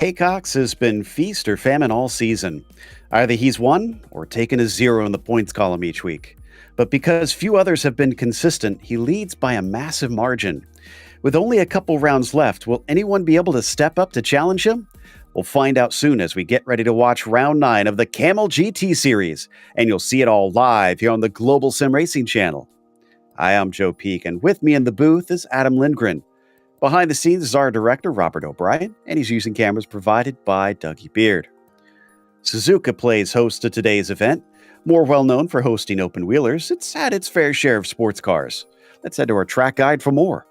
Haycox has been feast or famine all season. Either he's won or taken a zero in the points column each week. But because few others have been consistent, he leads by a massive margin. With only a couple rounds left, will anyone be able to step up to challenge him? We'll find out soon as we get ready to watch round 9 of the Camel GT series, and you'll see it all live here on the Global SimRacing Channel. Hi, I'm Joe Peak, and with me in the booth is Adam Lindgren. Behind the scenes is our director, Robert O'Brien, and he's using cameras provided by Dougie Beard. Suzuka plays host to today's event. More well-known for hosting open wheelers, it's had its fair share of sports cars. Let's head to our track guide for more.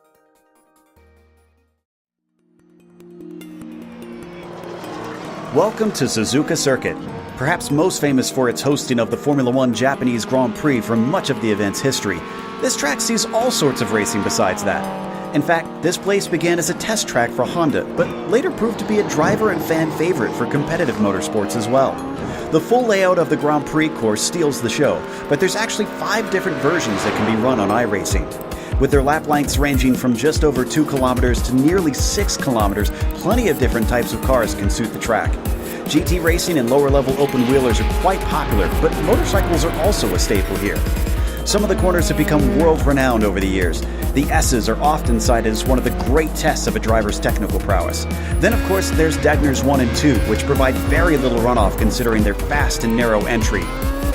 Welcome to Suzuka Circuit, perhaps most famous for its hosting of the Formula One Japanese Grand Prix for much of the event's history. This track sees all sorts of racing besides that. In fact, this place began as a test track for Honda, but later proved to be a driver and fan favorite for competitive motorsports as well. The full layout of the Grand Prix course steals the show, but there's actually 5 different versions that can be run on iRacing. With their lap lengths ranging from just over 2 kilometers to nearly 6 kilometers, plenty of different types of cars can suit the track. GT racing and lower-level open-wheelers are quite popular, but motorcycles are also a staple here. Some of the corners have become world-renowned over the years. The S's are often cited as one of the great tests of a driver's technical prowess. Then, of course, there's Degner's 1 and 2, which provide very little runoff considering their fast and narrow entry.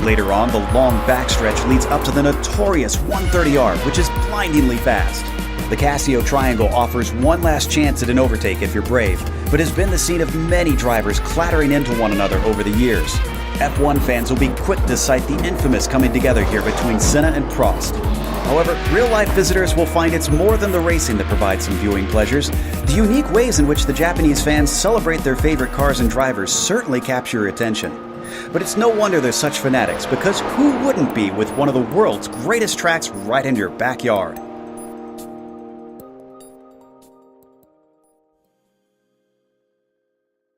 Later on, the long backstretch leads up to the notorious 130R, which is blindingly fast. The Casio Triangle offers one last chance at an overtake if you're brave, but has been the scene of many drivers clattering into one another over the years. F1 fans will be quick to cite the infamous coming together here between Senna and Prost. However, real-life visitors will find it's more than the racing that provides some viewing pleasures. The unique ways in which the Japanese fans celebrate their favorite cars and drivers certainly capture your attention. But it's no wonder they're such fanatics, because who wouldn't be with one of the world's greatest tracks right in your backyard?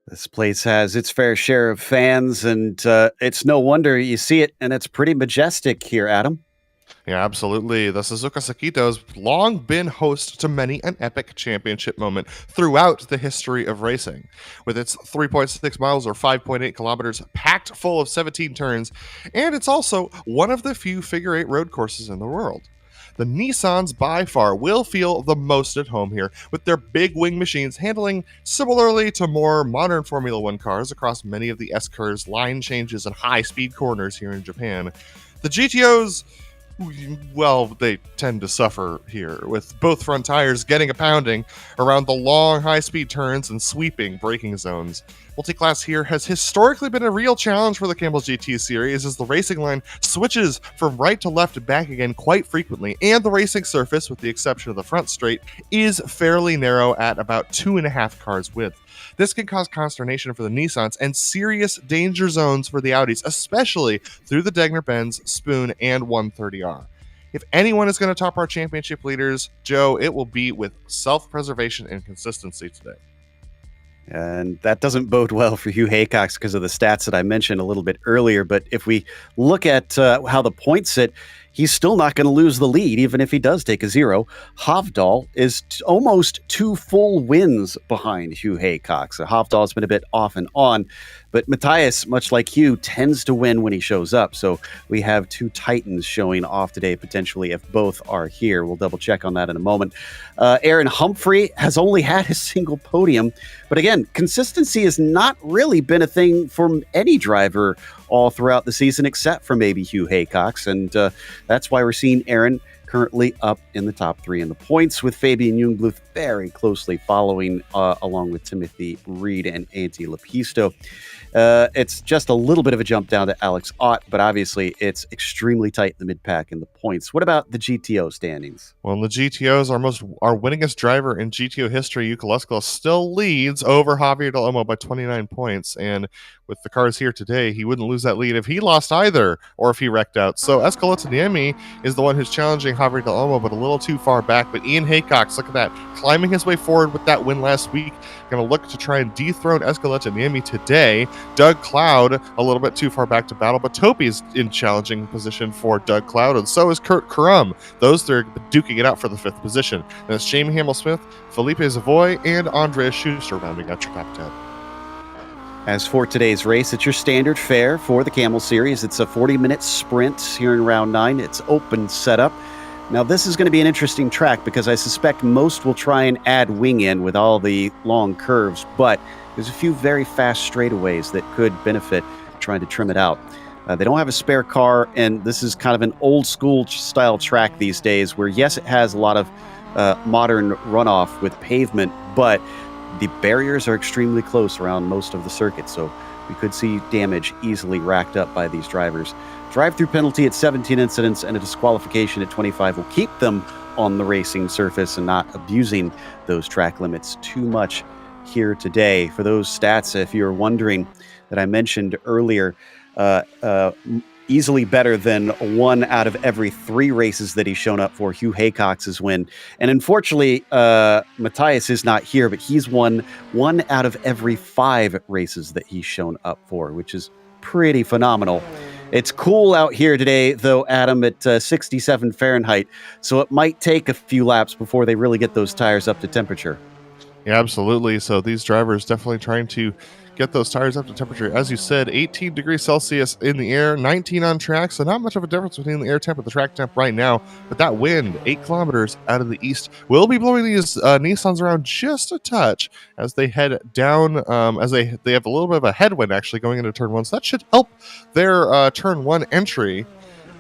This place has its fair share of fans, and it's no wonder you see it, and it's pretty majestic here, Adam. Yeah, absolutely. The Suzuka Sakito has long been host to many an epic championship moment throughout the history of racing. With its 3.6 miles or 5.8 kilometers packed full of 17 turns, and it's also one of the few figure-8 road courses in the world. The Nissans by far will feel the most at home here, with their big wing machines handling similarly to more modern Formula One cars across many of the S-curves, line changes, and high-speed corners here in Japan. The GTOs, well, they tend to suffer here, with both front tires getting a pounding around the long high-speed turns and sweeping braking zones. Multiclass here has historically been a real challenge for the Camel GT series, as the racing line switches from right to left and back again quite frequently, and the racing surface, with the exception of the front straight, is fairly narrow at about 2.5 cars width. This can cause consternation for the Nissans and serious danger zones for the Audis, especially through the Degner Benz, Spoon, and 130R. If anyone is going to top our championship leaders, Joe, it will be with self-preservation and consistency today. And that doesn't bode well for Hugh Haycox because of the stats that I mentioned a little bit earlier. But if we look at how the points sit, he's still not going to lose the lead, even if he does take a zero. Hovdal is almost 2 full wins behind Hugh Haycox. Hovdal has been a bit off and on, but Matthias, much like Hugh, tends to win when he shows up. So we have 2 Titans showing off today, potentially, if both are here. We'll double check on that in a moment. Aaron Humphrey has only had a single podium, but again, consistency has not really been a thing for any driver all throughout the season, except for maybe Hugh Haycox, and that's why we're seeing Aaron currently up in the top 3 in the points, with Fabian Jungbluth very closely following, along with Timothy Reed and Antti Lepisto. It's just a little bit of a jump down to Alex Ott, but obviously it's extremely tight in the mid-pack in the points. What about the GTO standings? Well, the GTOs, our winningest driver in GTO history, Yuka Leskola, still leads over Javier Del Olmo by 29 points, and with the cars here today, he wouldn't lose that lead if he lost either, or if he wrecked out. So Escalante is the one who's challenging Javier Del Olmo, but a little too far back. But Ian Haycox, look at that, climbing his way forward with that win last week. Going to look to try and dethrone Escalante today. Doug Cloud, a little bit too far back to battle, but Topi's in challenging position for Doug Cloud, and so is Kurt Karam. Those 3 are duking it out for the 5th position. And it's Jamie Hamill-Smith, Felipe Savoy, and Andreas Schuster rounding out your top 10. As for today's race, it's your standard fare for the Camel Series. It's a 40-minute sprint here in round 9. It's open setup. Now, this is going to be an interesting track because I suspect most will try and add wing in with all the long curves, but there's a few very fast straightaways that could benefit trying to trim it out. They don't have a spare car, and this is kind of an old-school style track these days where, yes, it has a lot of modern runoff with pavement, but the barriers are extremely close around most of the circuit, so we could see damage easily racked up by these drivers. Drive-through penalty at 17 incidents and a disqualification at 25 will keep them on the racing surface and not abusing those track limits too much here today. For those stats, if you're wondering, that I mentioned earlier, easily better than 1 out of every 3 races that he's shown up for, Hugh Haycox's win. And unfortunately, Matthias is not here, but he's won 1 out of every 5 races that he's shown up for, which is pretty phenomenal. It's cool out here today, though, Adam, at 67 Fahrenheit, so it might take a few laps before they really get those tires up to temperature. Yeah, absolutely. So these drivers definitely trying to get those tires up to temperature. As you said, 18 degrees Celsius in the air, 19 on track. So not much of a difference between the air temp and the track temp right now. But that wind, 8 kilometers out of the east, will be blowing these Nissans around just a touch as they head down, as they have a little bit of a headwind actually going into turn 1. So that should help their turn 1 entry.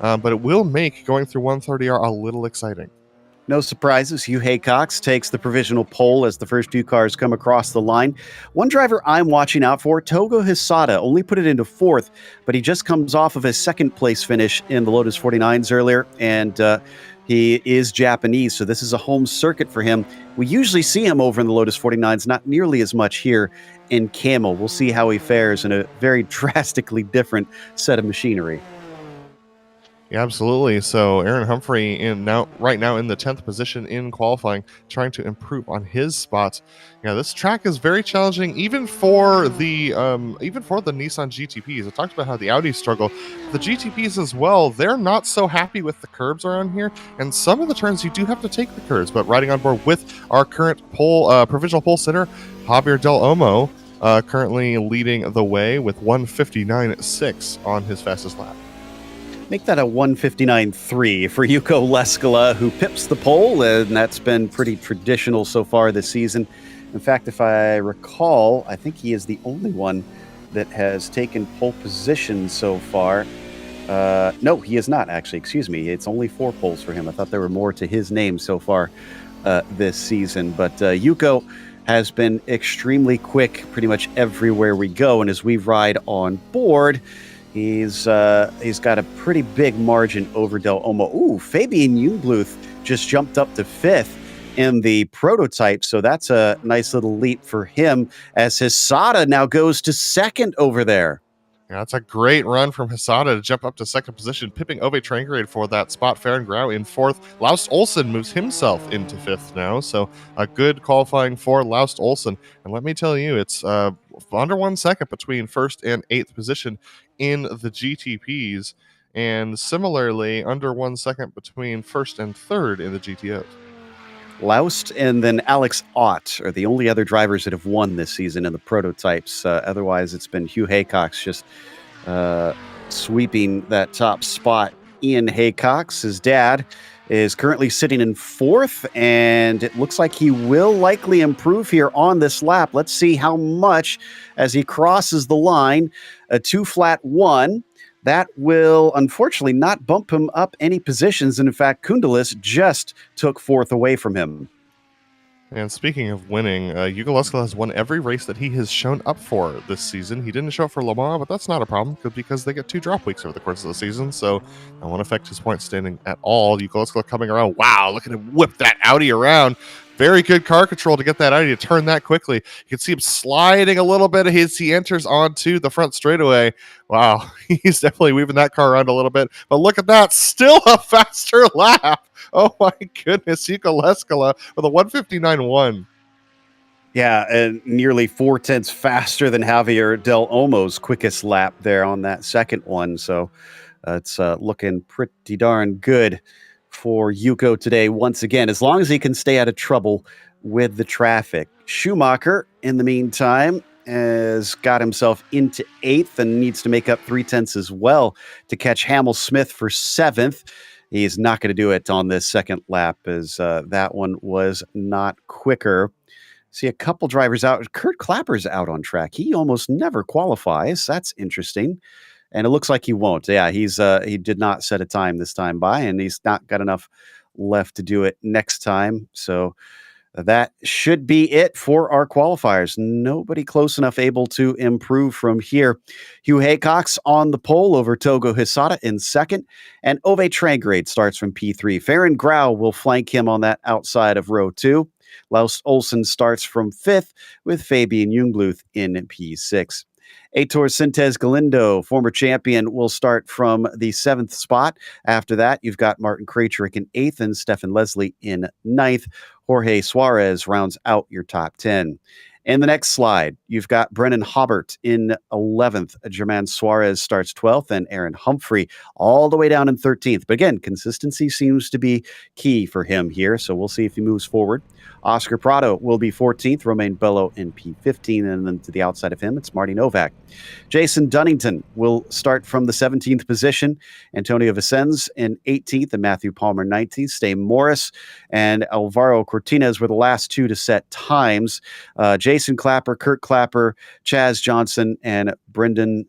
But it will make going through 130R a little exciting. No surprises. Hugh Haycox takes the provisional pole as the first 2 cars come across the line. One driver I'm watching out for, Togo Hisada, only put it into 4th, but he just comes off of his 2nd place finish in the Lotus 49s earlier, and he is Japanese, so this is a home circuit for him. We usually see him over in the Lotus 49s, not nearly as much here in Camel. We'll see how he fares in a very drastically different set of machinery. Yeah, absolutely. So Aaron Humphrey right now in the 10th position in qualifying, trying to improve on his spots. Yeah, this track is very challenging, even for the Nissan GTPs. I talked about how the Audis struggle. The GTPs as well, they're not so happy with the curbs around here, and some of the turns you do have to take the curbs. But riding on board with our current provisional pole sitter, Javier Del Olmo, currently leading the way with 1:59.6 on his fastest lap. Make that a 1:59.3 for Yuko Leskala, who pips the pole, and that's been pretty traditional so far this season. In fact, if I recall, I think he is the only one that has taken pole position so far. No, he is not, actually. Excuse me. It's only 4 poles for him. I thought there were more to his name so far this season. But Yuko has been extremely quick pretty much everywhere we go, and as we ride on board, he's got a pretty big margin over Del Olmo. Ooh, Fabian Jungbluth just jumped up to 5th in the prototype, so that's a nice little leap for him as Hisada now goes to 2nd over there. Yeah, that's a great run from Hisada to jump up to 2nd position, pipping Ove Trangrade for that spot. Ferengrau in 4th. Laust Olsen moves himself into 5th now, so a good qualifying for Laust Olsen. And let me tell you, it's under 1 second between 1st and 8th position in the GTPs, and similarly under 1 second between 1st and 3rd in the GTOs. Laust and then Alex Ott are the only other drivers that have won this season in the prototypes. Otherwise, it's been Hugh Haycox just sweeping that top spot. Ian Haycox, his dad, is currently sitting in 4th, and it looks like he will likely improve here on this lap. Let's see how much as he crosses the line. A 2-flat 1. That will, unfortunately, not bump him up any positions. And in fact, Kundalis just took 4th away from him. And speaking of winning, Yuko Leskala has won every race that he has shown up for this season. He didn't show up for Le Mans, but that's not a problem because they get 2 drop weeks over the course of the season, so that won't affect his point standing at all. Yuko Leskala coming around. Wow, look at him whip that Audi around. Very good car control to get that Audi to turn that quickly. You can see him sliding a little bit as he enters onto the front straightaway. Wow, he's definitely weaving that car around a little bit. But look at that, still a faster lap. Oh my goodness, Yuko Leskala with a 1:59.1. Yeah, and nearly 4/10 faster than Javier Del Olmo's quickest lap there on that second one. So it's looking pretty darn good for Yuko today once again, as long as he can stay out of trouble with the traffic. Schumacher, in the meantime, has got himself into 8th and needs to make up 3/10 as well to catch Hamill Smith for 7th. He's not going to do it on this second lap as that one was not quicker. See a couple drivers out. Kurt Clapper's out on track. He almost never qualifies. That's interesting. And it looks like he won't. Yeah, he did not set a time this time by, and he's not got enough left to do it next time. So that should be it for our qualifiers. Nobody close enough able to improve from here. Hugh Haycock's on the pole over Togo Hisata in second, and Ove Trangrade starts from P3. Farron Grau will flank him on that outside of row 2. Laust Olsen starts from 5th with Fabian Jungbluth in P6. Heitor Sintes Galindo, former champion, will start from the 7th spot. After that, you've got Martin Krejcik in 8th and Stefan Leslie in 9th. Jorge Suarez rounds out your top 10. In the next slide, you've got Brennan Hobart in 11th. German Suarez starts 12th, and Aaron Humphrey all the way down in 13th. But again, consistency seems to be key for him here, so we'll see if he moves forward. Oscar Prado will be 14th, Romain Bello in P15, and then to the outside of him, it's Marty Novak. Jason Dunnington will start from the 17th position. Antonio Vicens in 18th, and Matthew Palmer 19th. Stay Morris and Alvaro Cortines were the last two to set times. Jason Clapper, Kurt Clapper, Chaz Johnson, and Brandon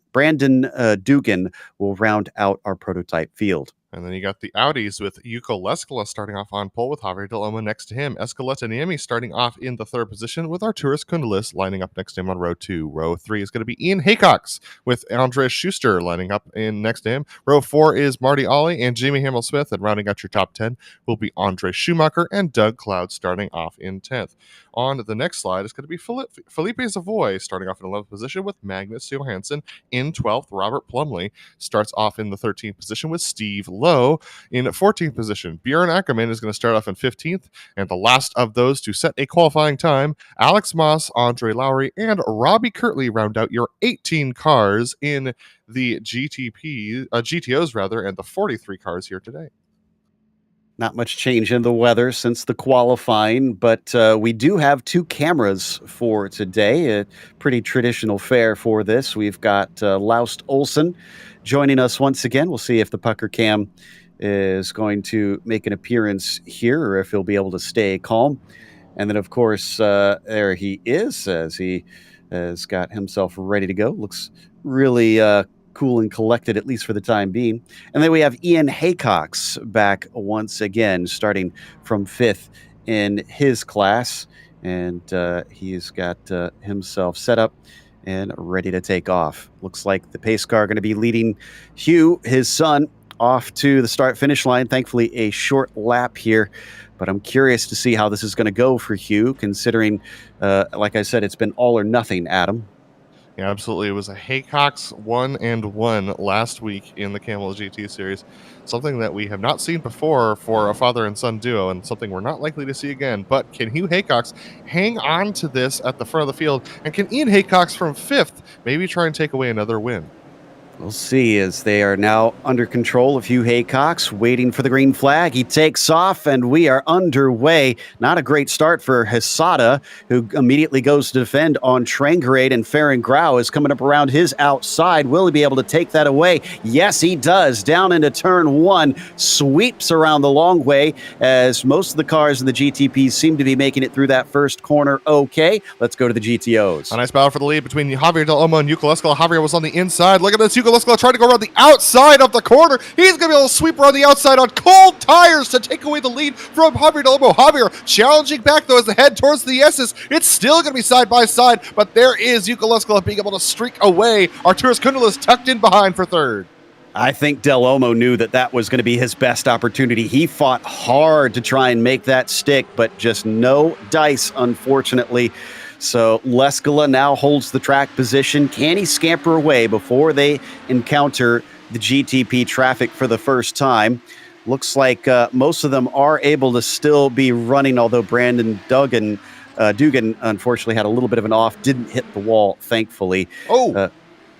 Dugan will round out our prototype field. And then you got the Audis with Yuko Leskala starting off on pole with Javier Del Olmo next to him. Escaleta Niemi starting off in the 3rd position with Arturas Kundelis lining up next to him on row 2. Row 3 is going to be Ian Haycox with Andres Schuster lining up in next to him. Row 4 is Marty Ollie and Jamie Hamill-Smith, and rounding out your top 10 will be Andre Schumacher and Doug Cloud starting off in 10th. On the next slide is going to be Felipe Savoy starting off in 11th position with Magnus Johansson in 12th. Robert Plumley starts off in the 13th position with Steve Lowe in 14th position. Bjorn Ackerman is going to start off in 15th, and the last of those to set a qualifying time, Alex Moss, Andre Lowry, and Robbie Kirtley round out your 18 cars in the GTOs rather, and the 43 cars here today. Not much change in the weather since the qualifying, but we do have 2 cameras for today. A pretty traditional fare for this. We've got Laust Olsen joining us once again. We'll see if the pucker cam is going to make an appearance here or if he'll be able to stay calm. And then, of course, there he is as he has got himself ready to go. Looks really cool and collected, at least for the time being. And then we have Ian Haycox back once again, starting from 5th in his class. And he's got himself set up and ready to take off. Looks like the pace car going to be leading Hugh, his son, off to the start-finish line. Thankfully, a short lap here. But I'm curious to see how this is going to go for Hugh, considering, like I said, it's been all or nothing, Adam. Yeah, absolutely. It was a Haycox 1-1 last week in the Camel GT series. Something that we have not seen before for a father and son duo, and something we're not likely to see again. But can Hugh Haycox hang on to this at the front of the field? And can Ian Haycox from 5th maybe try and take away another win? We'll see as they are now under control of Hugh Haycox, waiting for the green flag. He takes off, and we are underway. Not a great start for Hisata, who immediately goes to defend on Trangrade, and Farron Grau is coming up around his outside. Will he be able to take that away? Yes, he does. Down into turn 1, sweeps around the long way, as most of the cars in the GTPs seem to be making it through that first corner okay. Let's go to the GTOs. A nice battle for the lead between Javier Del Olmo and Yuko Leskala. Javier was on the inside. Look at this. Yuko Leskala trying to go around the outside of the corner. He's going to be able to sweep around the outside on cold tires to take away the lead from Javier Del Olmo. Javier challenging back, though, as they head towards the S's. It's still going to be side by side, but there is Yuko Leskala being able to streak away. Arturas Kundelis tucked in behind for 3rd. I think Del Olmo knew that was going to be his best opportunity. He fought hard to try and make that stick, but just no dice, unfortunately. So Leskala now holds the track position. Can he scamper away before they encounter the GTP traffic for the first time? Looks like most of them are able to still be running, although Brandon Dugan unfortunately had a little bit of an off, didn't hit the wall, thankfully.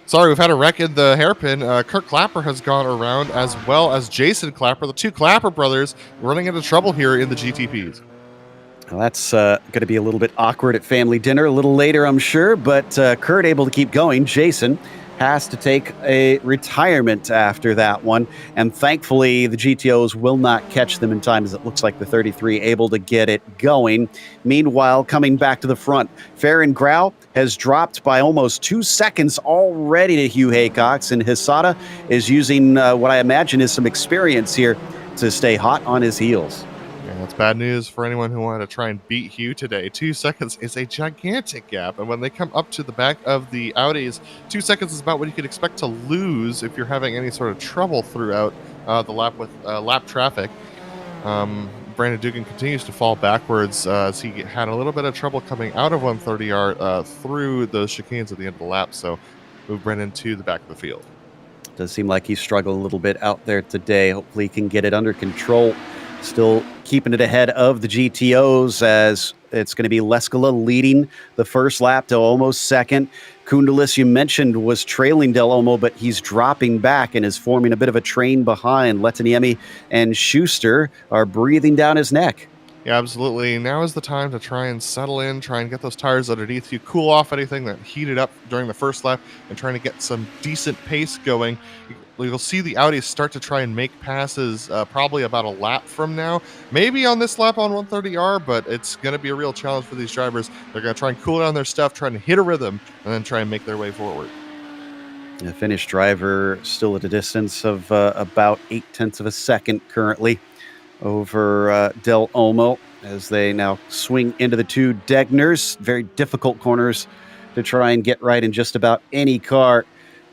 Sorry, we've had a wreck in the hairpin. Kurt Clapper has gone around, as well as Jason Clapper, the 2 Clapper brothers, running into trouble here in the GTPs. Well, that's going to be a little bit awkward at family dinner a little later, I'm sure, but Kurt able to keep going. Jason has to take a retirement after that one, and thankfully the GTOs will not catch them in time, as it looks like the 33 able to get it going. Meanwhile, coming back to the front, Farron Grau has dropped by almost 2 seconds already to Hugh Haycox, and Hisada is using what I imagine is some experience here to stay hot on his heels. And that's bad news for anyone who wanted to try and beat Hugh today. 2 seconds is a gigantic gap, and when they come up to the back of the Audis, 2 seconds is about what you could expect to lose if you're having any sort of trouble throughout the lap with lap traffic. Brandon Dugan continues to fall backwards as he had a little bit of trouble coming out of 130R through those chicanes at the end of the lap, so move Brandon to the back of the field. Does seem like he's struggling a little bit out there today. Hopefully he can get it under control. Still keeping it ahead of the GTOs, as it's going to be Leskala leading the first lap to almost second. Kundalis, you mentioned, was trailing Del Olmo, but he's dropping back and is forming a bit of a train behind. Letaniemi and Schuster are breathing down his neck. Yeah, absolutely. Now is the time to try and settle in, try and get those tires underneath you, cool off anything that heated up during the first lap, and trying to get some decent pace going. You'll see the Audis start to try and make passes probably about a lap from now. Maybe on this lap on 130R, but it's going to be a real challenge for these drivers. They're going to try and cool down their stuff, trying to hit a rhythm, and then try and make their way forward. The Finnish driver still at a distance of about 0.8 of a second currently over Del Olmo, as they now swing into the two Degners. Very difficult corners to try and get right in just about any car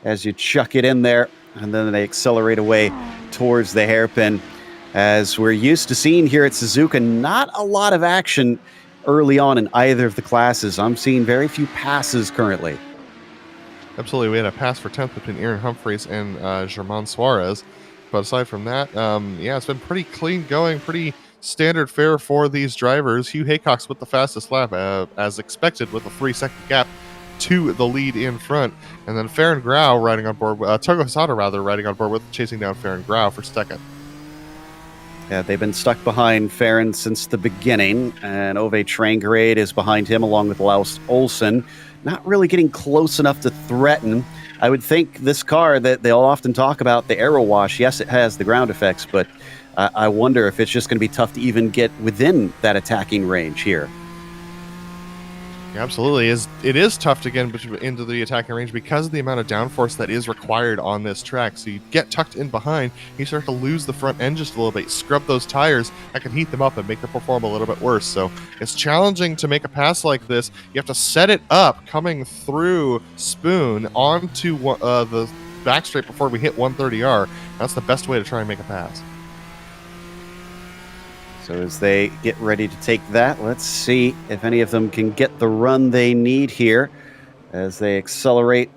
as you chuck it in there, and then they accelerate away towards the hairpin. As we're used to seeing here at Suzuka, not a lot of action early on in either of the classes. I'm seeing very few passes currently. Absolutely. We had a pass for 10th between Aaron Humphreys and German Suarez. But aside from that, it's been pretty clean going, pretty standard fare for these drivers. Hugh Haycox with the fastest lap, as expected, with a 3-second gap to the lead in front. And then Farron Grau riding on board, Togo Hisada rather, riding on board with chasing down Farron Grau for second. Yeah, they've been stuck behind Farron since the beginning, and Ove Trangrade is behind him along with Laus Olsen. Not really getting close enough to threaten. I would think this car that they'll often talk about, the aero wash, yes, it has the ground effects, but I wonder if it's just going to be tough to even get within that attacking range here. Yeah, absolutely. It is tough to get into the attacking range because of the amount of downforce that is required on this track. So you get tucked in behind, you start to lose the front end just a little bit, scrub those tires, that can heat them up and make them perform a little bit worse. So it's challenging to make a pass like this. You have to set it up coming through Spoon onto the back straight before we hit 130R. That's the best way to try and make a pass. So as they get ready to take that, let's see if any of them can get the run they need here as they accelerate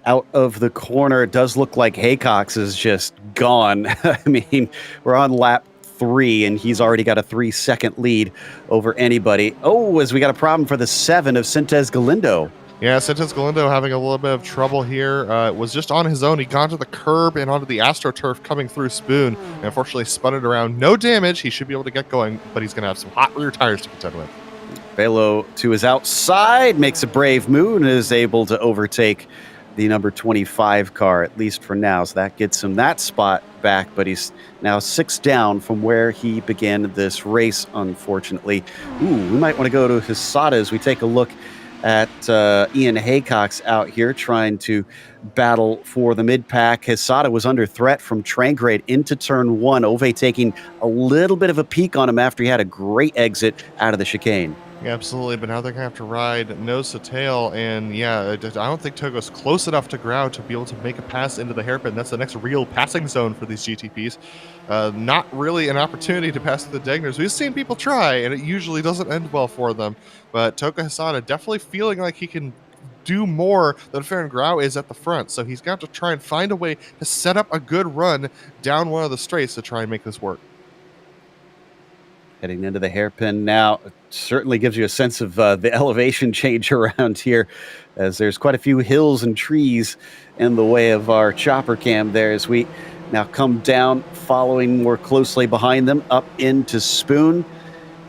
out of the corner. It does look like Haycox is just gone. I mean, we're on lap 3, and he's already got a 3-second lead over anybody. Oh, as we got a problem for the 7 of Sintez Galindo. Yeah, Sintez Galindo having a little bit of trouble here. Was just on his own. He got to the curb and onto the AstroTurf coming through Spoon, and unfortunately spun it around. No damage. He should be able to get going, but he's going to have some hot rear tires to contend with. Velo to his outside, makes a brave move, and is able to overtake the number 25 car, at least for now. So that gets him that spot back, but he's now 6 down from where he began this race, unfortunately. Ooh, we might want to go to Hisada as we take a look at Ian Haycox out here trying to battle for the mid-pack. Hisada was under threat from Trangrade into turn 1. Ove taking a little bit of a peek on him after he had a great exit out of the chicane. Yeah, absolutely, but now they're going to have to ride nose to tail, and I don't think Togo's close enough to Grau to be able to make a pass into the hairpin. That's the next real passing zone for these GTPs. Not really an opportunity to pass through the Degners. We've seen people try, and it usually doesn't end well for them, but Togo Hisada definitely feeling like he can do more than Farron Grau is at the front, so he's got to try and find a way to set up a good run down one of the straights to try and make this work. Heading into the hairpin now, it certainly gives you a sense of the elevation change around here, as there's quite a few hills and trees in the way of our chopper cam there as we now come down, following more closely behind them, up into Spoon.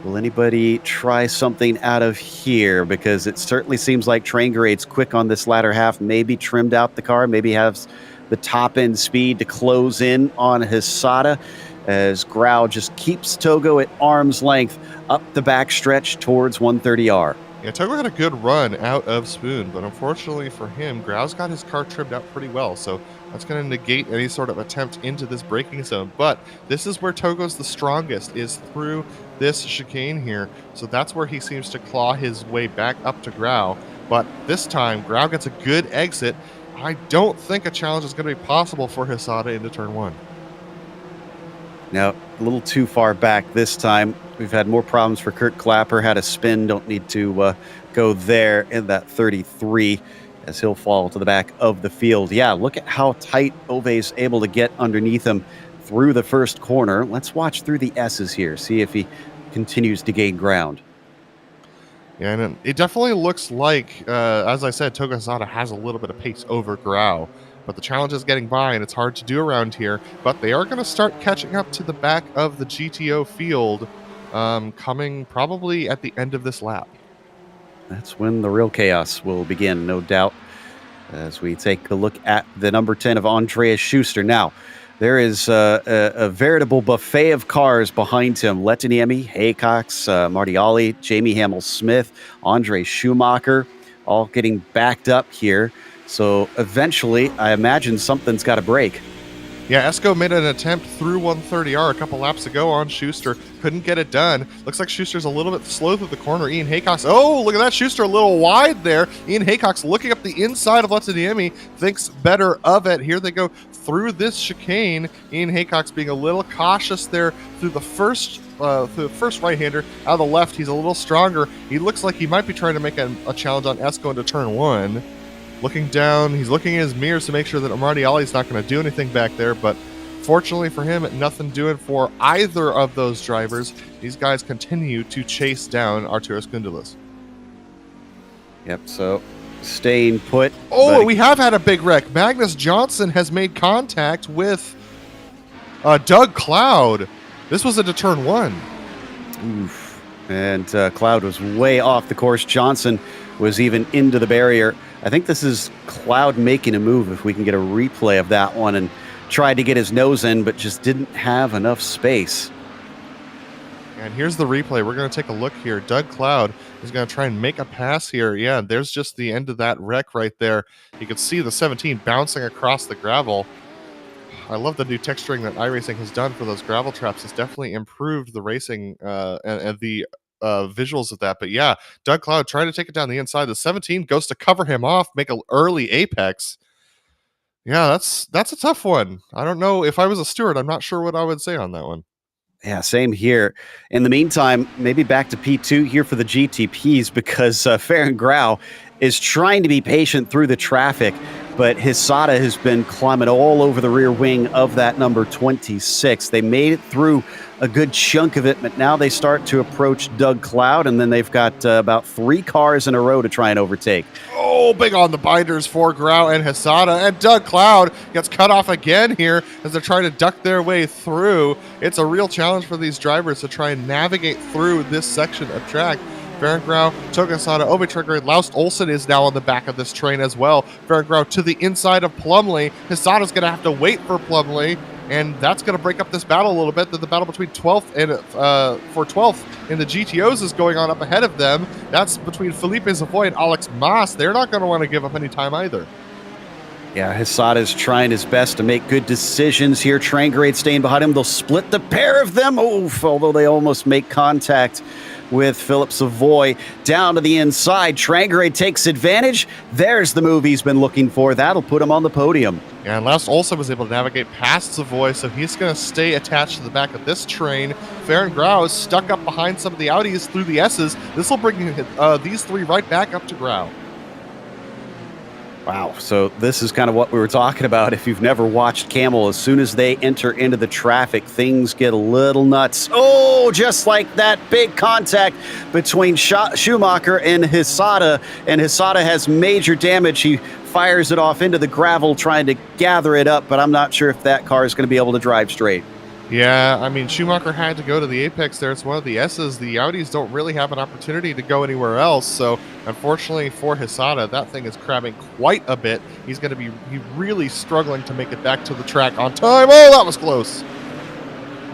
Will anybody try something out of here? Because it certainly seems like Train Grade's quick on this latter half, maybe trimmed out the car, maybe has the top end speed to close in on Hisada, as Grau just keeps Togo at arm's length up the backstretch towards 130R. Yeah, Togo had a good run out of Spoon, but unfortunately for him, Grau's got his car trimmed out pretty well, so that's going to negate any sort of attempt into this braking zone. But this is where Togo's the strongest, is through this chicane here. So that's where he seems to claw his way back up to Grau. But this time, Grau gets a good exit. I don't think a challenge is going to be possible for Hisada into turn 1. Now, a little too far back this time. We've had more problems for Kurt Clapper. Had a spin. Don't need to go there in that 33 as he'll fall to the back of the field. Yeah, look at how tight Ove's able to get underneath him through the first corner. Let's watch through the S's here. See if he continues to gain ground. Yeah, and it definitely looks like, as I said, Togo Hisada has a little bit of pace over Grau. But the challenge is getting by, and it's hard to do around here. But they are going to start catching up to the back of the GTO field, coming probably at the end of this lap. That's when the real chaos will begin, no doubt, as we take a look at the number 10 of Andreas Schuster. Now, there is a veritable buffet of cars behind him. Letaniemi, Haycox, Marty Ollie, Jamie Hamill-Smith, Andre Schumacher, all getting backed up here. So eventually, I imagine something's got to break. Yeah, Esco made an attempt through 130R a couple laps ago on Schuster. Couldn't get it done. Looks like Schuster's a little bit slow through the corner. Ian Haycox. Oh, look at that. Schuster a little wide there. Ian Haycox looking up the inside of Letaniemi. Thinks better of it. Here they go through this chicane. Ian Haycox being a little cautious there through the first right-hander. Out of the left, he's a little stronger. He looks like he might be trying to make a challenge on Esco into turn 1. Looking down, he's looking in his mirrors to make sure that Marty Ollie's not going to do anything back there, but fortunately for him, nothing doing for either of those drivers. These guys continue to chase down Arturas Gundulis. Yep, so staying put. Oh, we have had a big wreck. Magnus Johnson has made contact with Doug Cloud. This was into turn 1. Oof. And Cloud was way off the course. Johnson was even into the barrier. I think this is Cloud making a move, if we can get a replay of that one, and tried to get his nose in, but just didn't have enough space. And here's the replay. We're going to take a look here. Doug Cloud is going to try and make a pass here. Yeah, there's just the end of that wreck right there. You can see the 17 bouncing across the gravel. I love the new texturing that iRacing has done for those gravel traps. It's definitely improved the racing and the visuals of that. But yeah, Doug Cloud trying to take it down the inside. The 17 goes to cover him off, make an early apex. Yeah, that's a tough one. I don't know. If I was a steward, I'm not sure what I would say on that one. Yeah, same here. In the meantime, maybe back to P2 here for the GTPs, because Farron Grau is trying to be patient through the traffic, but Hisada has been climbing all over the rear wing of that number 26. They made it through a good chunk of it, but now they start to approach Doug Cloud, and then they've got about 3 cars in a row to try and overtake. Oh, big on the binders for Grau and Hisada, and Doug Cloud gets cut off again here as they're trying to duck their way through. It's a real challenge for these drivers to try and navigate through this section of track. Farron Grau, Togo Hisada, Ove Trigger, Laust Olsen is now on the back of this train as well. Farron Grau to the inside of Plumley. Hisada's going to have to wait for Plumley, and that's going to break up this battle a little bit. The battle between 12th and for 12th in the GTOs is going on up ahead of them. That's between Felipe Savoy and Alex Mas. They're not going to want to give up any time either. Yeah, Hisada's trying his best to make good decisions here. Train Grade staying behind him. They'll split the pair of them. Oof, although they almost make contact with Philip Savoy down to the inside. Trangrade takes advantage. There's the move he's been looking for. That'll put him on the podium. Yeah, and Laust also was able to navigate past Savoy, so he's going to stay attached to the back of this train. Farron Grau is stuck up behind some of the Audis through the S's. This will bring these 3 right back up to Grau. Wow, so this is kind of what we were talking about. If you've never watched Camel, as soon as they enter into the traffic, things get a little nuts. Oh, just like that, big contact between Schumacher and Hisada has major damage. He fires it off into the gravel trying to gather it up, but I'm not sure if that car is going to be able to drive straight. Yeah, I mean, Schumacher had to go to the apex there. It's one of the S's. The Audis don't really have an opportunity to go anywhere else. So, unfortunately for Hisada, that thing is crabbing quite a bit. He's going to be really struggling to make it back to the track on time. Oh, that was close.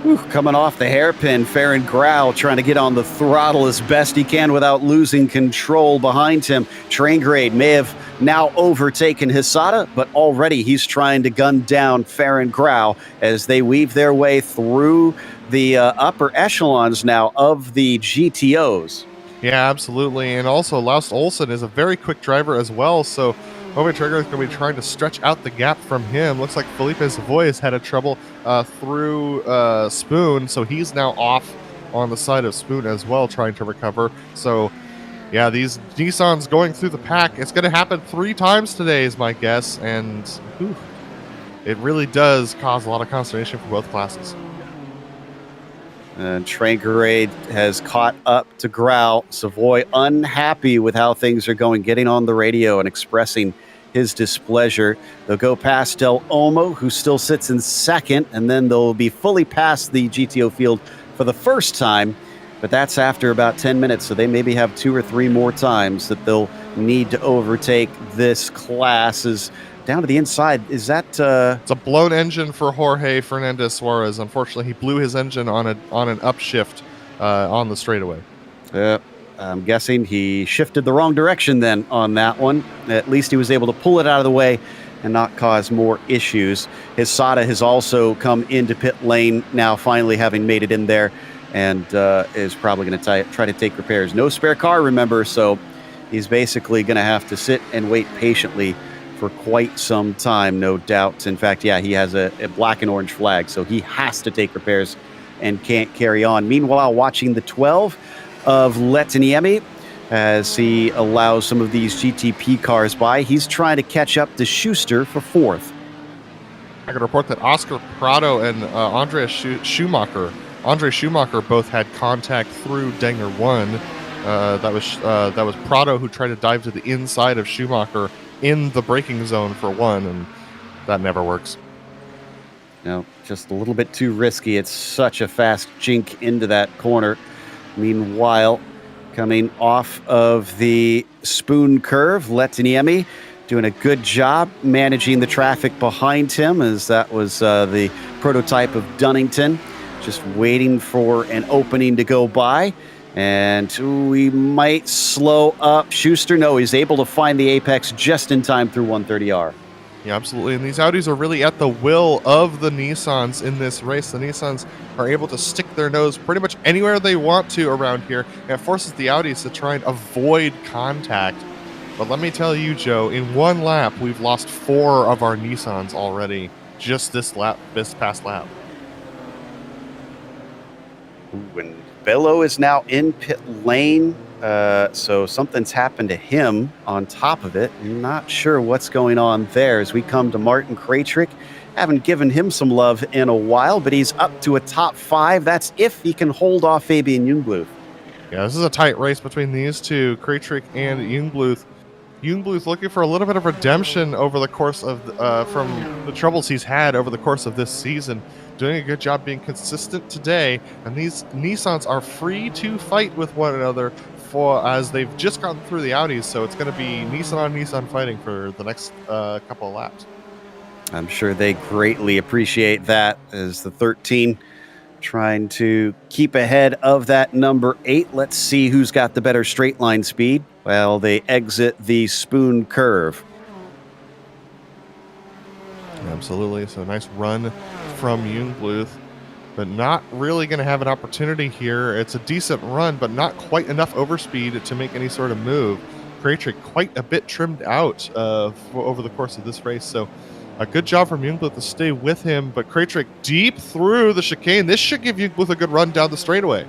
Whew, coming off the hairpin, Farron Grau trying to get on the throttle as best he can without losing control behind him. Train Grade may have now overtaken Hisada, but already he's trying to gun down Farron Grau as they weave their way through the upper echelons now of the GTOs. Yeah, absolutely. And also, Laust Olsen is a very quick driver as well. So, Ove Trigger is going to be trying to stretch out the gap from him. Looks like Felipe Savoy has had a trouble through Spoon. So, he's now off on the side of Spoon as well, trying to recover. So, yeah, these Nissans going through the pack. It's going to happen 3 times today, is my guess. And whew, it really does cause a lot of consternation for both classes. And Trangerade has caught up to Grau. Savoy unhappy with how things are going, getting on the radio and expressing his displeasure. They'll go past Del Olmo, who still sits in second, and then they'll be fully past the GTO field for the first time. But that's after about 10 minutes, so they maybe have 2 or 3 more times that they'll need to overtake this class. Is down to the inside. Is that It's a blown engine for Jorge Fernandez Suarez. Unfortunately, he blew his engine on an upshift on the straightaway. I'm guessing he shifted the wrong direction then on that one. At least he was able to pull it out of the way and not cause more issues. Hisada has also come into pit lane now, finally having made it in there, and is probably going to try to take repairs. No spare car, remember, so he's basically going to have to sit and wait patiently for quite some time, no doubt. In fact, yeah, he has a black and orange flag, so he has to take repairs and can't carry on. Meanwhile, watching the 12 of Letaniemi as he allows some of these GTP cars by. He's trying to catch up to Schuster for 4th. I can report that Oscar Prado and Andre Schumacher both had contact through Denger 1. That was Prado who tried to dive to the inside of Schumacher in the braking zone for 1, and that never works. No, just a little bit too risky. It's such a fast jink into that corner. Meanwhile, coming off of the Spoon curve, Letaniemi doing a good job managing the traffic behind him, as that was the prototype of Dunnington, just waiting for an opening to go by. And we might slow up Schuster. No, he's able to find the apex just in time through 130R. Yeah, absolutely. And these Audis are really at the will of the Nissans in this race. The Nissans are able to stick their nose pretty much anywhere they want to around here. And it forces the Audis to try and avoid contact. But let me tell you, Joe, in 1 lap, we've lost 4 of our Nissans already just this past lap. Ooh, and Bello is now in pit lane, so something's happened to him on top of it. Not sure what's going on there as we come to Martin Krajcik. Haven't given him some love in a while, but he's up to a top 5. That's if he can hold off Fabian Jungbluth. Yeah, this is a tight race between these two, Krajcik and Jungbluth. Jungbluth looking for a little bit of redemption over the course of from the troubles he's had over the course of this season. Doing a good job being consistent today, and these Nissans are free to fight with one another as they've just gotten through the Audis, so it's going to be Nissan on Nissan fighting for the next couple of laps. I'm sure they greatly appreciate that, as the 13 trying to keep ahead of that number 8. Let's see who's got the better straight line speed while they exit the Spoon curve. Absolutely. So nice run from Jungbluth, but not really going to have an opportunity here. It's a decent run, but not quite enough overspeed to make any sort of move. Krajcik quite a bit trimmed out over the course of this race. So a good job from Jungbluth to stay with him, but Krajcik deep through the chicane. This should give Jungbluth a good run down the straightaway.